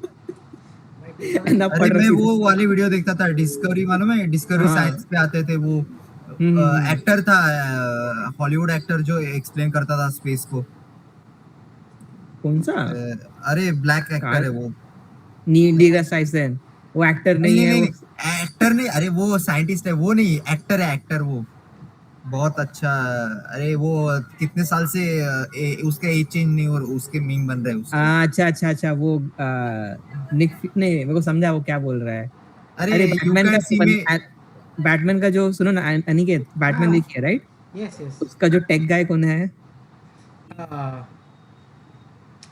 And अब
अरे
पढ़
मैं
रही
वो वाली वीडियो देखता था, डिस्कवरी मालूम है, डिस्कवरी
हाँ।
साइंस पे आते थे वो। एक्टर था, हॉलीवुड एक्टर जो एक्सप्लेन करता था स्पेस को।
कौन सा?
अरे ब्लैक एक्टर है वो।
नील डिग्रास टाइसन, वो एक्टर नहीं है, वो
एक्टर नहीं, अरे वो साइंटिस्ट है, वो नहीं एक्टर है, एक्टर वो बहुत अच्छा। अरे वो कितने साल से उसका एज चेंज नहीं और उसके मीम बन रहे हैं उसके।
अच्छा वो निक नहीं, मेरे को समझा वो क्या बोल रहा है।
अरे
बैटमैन का जो सुनो ना अनिकेत, बैटमैन
हाँ।
देखिए राइट?
Yes yes.
उसका जो टेक गाय कौन है?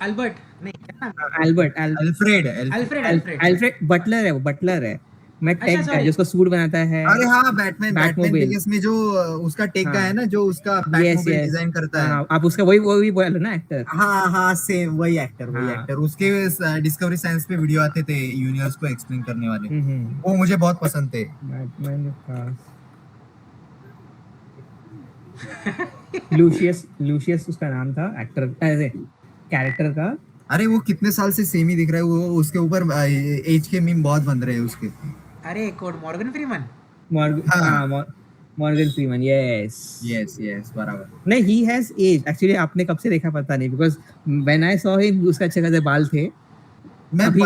अल्बर्ट नहीं, क्या नाम?
एल्बर्ट
अल्फ्रेड
बटलर है, वो बटलर है। मैं
अच्छा,
टेक गाय
sorry.
जो उसको सूट बनाता है।
अरे हाँ, बैटमैन
Batmobile.
बिगिंस में जो उसका टेक का
हाँ।
है ना, जो उसका बैटमोबाइल डिजाइन करता है।
हाँ, आप उसका वही बोलो ना एक्टर।
हाँ सेम वही एक्टर
हाँ।
उसके डिस्कवरी साइंस पे वीडियो आते थे यूनिवर्स को एक्सप्लेन करने वाले,
हम्म।
वो मुझे बहुत पसंद थे।
बैटमैन का लूशियस उसका नाम था, एक्टर ऐसे कैरेक्टर का।
अरे वो कितने साल से सेम ही दिख रहा है वो, उसके ऊपर एज के मीम बहुत बन रहे हैं उसके।
अरे code Morgan Freeman.
Morgan Freeman,
yes बराबर।
नहीं, ही हैज एज एक्चुअली, आपने कब से देखा पता नहीं, because when I saw him उसका अच्छे खासे बाल थे।
मैं
अभी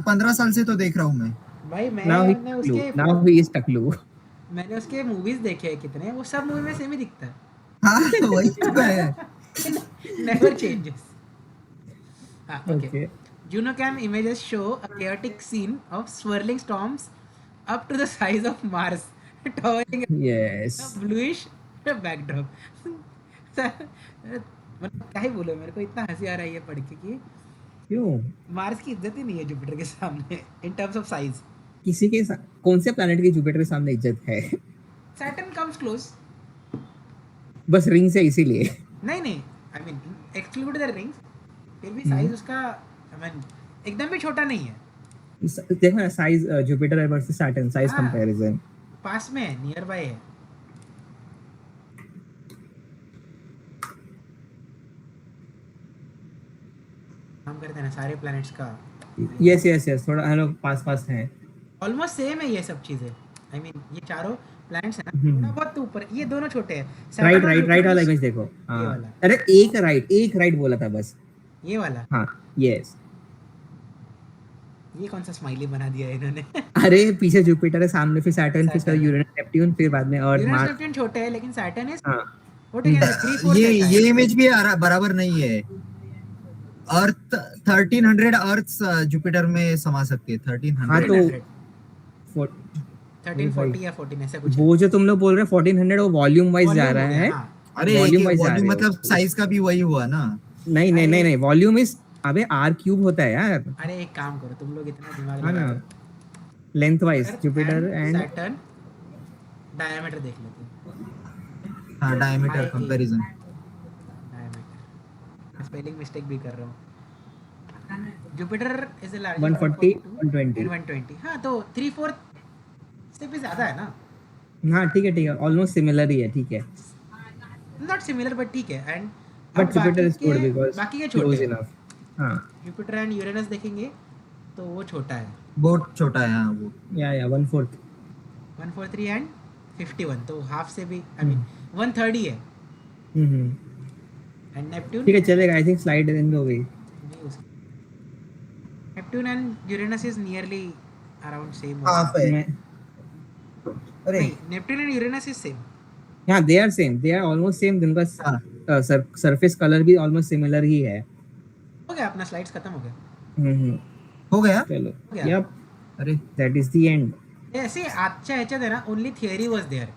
15 साल से तो देख रहा हूँ मैं।
भाई
नाउ ही इज टकलू।
मैंने उसके मूवीज देखे हैं कितने, वो सब मूवी में सेम ही दिखता है.
हाँ वही तो है।
Never changes. हाँ,
Okay.
okay. Juno cam images show a chaotic scene of swirling storms up to the size of Mars, towering
Yes.
a bluish backdrop. मतलब क्या ही बोलो, मेरे को इतना हंसी आ रही है पढ़ के कि
क्यों?
मार्स की इज्जत ही नहीं है जुपिटर के सामने इन टर्म्स ऑफ साइज.
किसी के कौन से प्लैनेट की जुपिटर के सामने इज्जत है?
Saturn comes close.
बस रिंग से इसीलिए।
नहीं, I mean exclude the rings, फिर भी साइज उसका, आई मीन एकदम भी छोटा नहीं है,
देखो ना size, Jupiter versus Saturn size
हाँ।
कंपैरिजन।
पास में है, नियर बाय है। काम करते हैं ना सारे प्लैनेट्स का,
यस यस यस, थोड़ा हम लोग पास पास हैं।
ऑलमोस्ट सेम है ये सब चीजें। आई मीन ये चारों प्लैनेट्स है ना,
हम्म।
थोड़ा बहुत तो ऊपर, ये दोनों छोटे हैं।
राइट
Saturn और
राइट राइट
Jupiter
वाला
is-
इमेज देखो।
ये
हाँ,
वाला,
अरे एक राइट बोला था बस।
ये वाला,
हाँ यस।
ये कौन सा स्माइली बना दिया है इन्होंने।
अरे पीछे जुपिटर है, सामने फिर सैटर्न, फिर
Saturn।
यूरेनस नेपट्यून, फिर बाद में अर्थ
यूरेनस
मार्स।
नेपट्टून छोटे हैं, लेकिन सैटर्न इज
हाँ
व्हाट यू कैन से 3/4
ये
ऐसा
ये
है।
इमेज भी बराबर नहीं है। अर्थ 1300 अर्थ जुपिटर में समा सकती है। 1300।
हाँ तो
1300, 1340 या 14 ऐसा कुछ है।
वो जो तुम लोग बोल रहे हो 1400 वो वॉल्यूम वाइज जा
Volume
रहा
हो गया,
है।
हाँ।
अरे
वॉल्यूम वाइज जा
वॉल्यूम
रहे हो।
मतलब साइज का भी वही हुआ ना।
नहीं नहीं नहीं
अरे-
नहीं, वॉल्यूम इज, अबे आर क्यूब होता है यार।
अरे एक काम करो, तुम लोग इतना दिमाग
हाँ
लगा
ना,
रहे
लेंथ वाइज
हो।
जुपिटर एंड
सैटर्न डायमीटर देख लेते हैं।
हाँ, diameter comparison.
Diameter, spelling mistake भी कर रहा हूँ। Jupiter is the largest
140 120।
120, हाँ तो 3/4 से भी ज्यादा है ना।
हाँ ठीक है ऑलमोस्ट सिमिलर ही है, ठीक है।
नॉट सिमिलर बट ठीक है। And
but Jupiter is good because
बाकी के
क्लोज
छोटे
इनफ। हाँ
जुपिटर एंड यूरेनस देखेंगे तो वो छोटा है,
बहुत छोटा है हाँ वो।
या 1/4।
143 एंड 51, तो हाफ से भी, आई मीन 1/3 ही है।
हम्म,
एंड नेपट्यून,
ठीक है चलेगा। आई थिंक स्लाइड इन हो गई।
Neptune and Uranus is nearly around same.
Half है।
मैं
अरे
नहीं, Neptune and Uranus is same.
हाँ they are same, they are almost same. जिनका
हाँ।
सरफेस कलर भी ऑलमोस्ट सिमिलर ही है।
हो गया, अपना स्लाइड्स खत्म हो गया।
हो गया।
चलो
गया।
यप,
अरे
दैट इज द एंड।
ऐसे आजच्या ह्याच्यात आहे ना, only theory was there,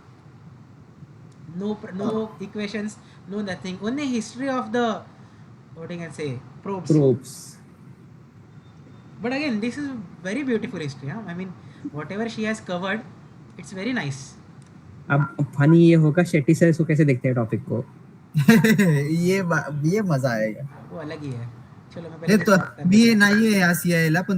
no equations, no nothing, only history of the what you can say probes. But again, this is very beautiful history. I mean, whatever she has covered, it's very nice.
अब funny ये होगा Shetty sir इसको कैसे देखते हैं topic को।
ये मजा आएगा।
वो अलग ही है. चलो मैं
हे
पहले
तो मी नाही आहे या CI ला पण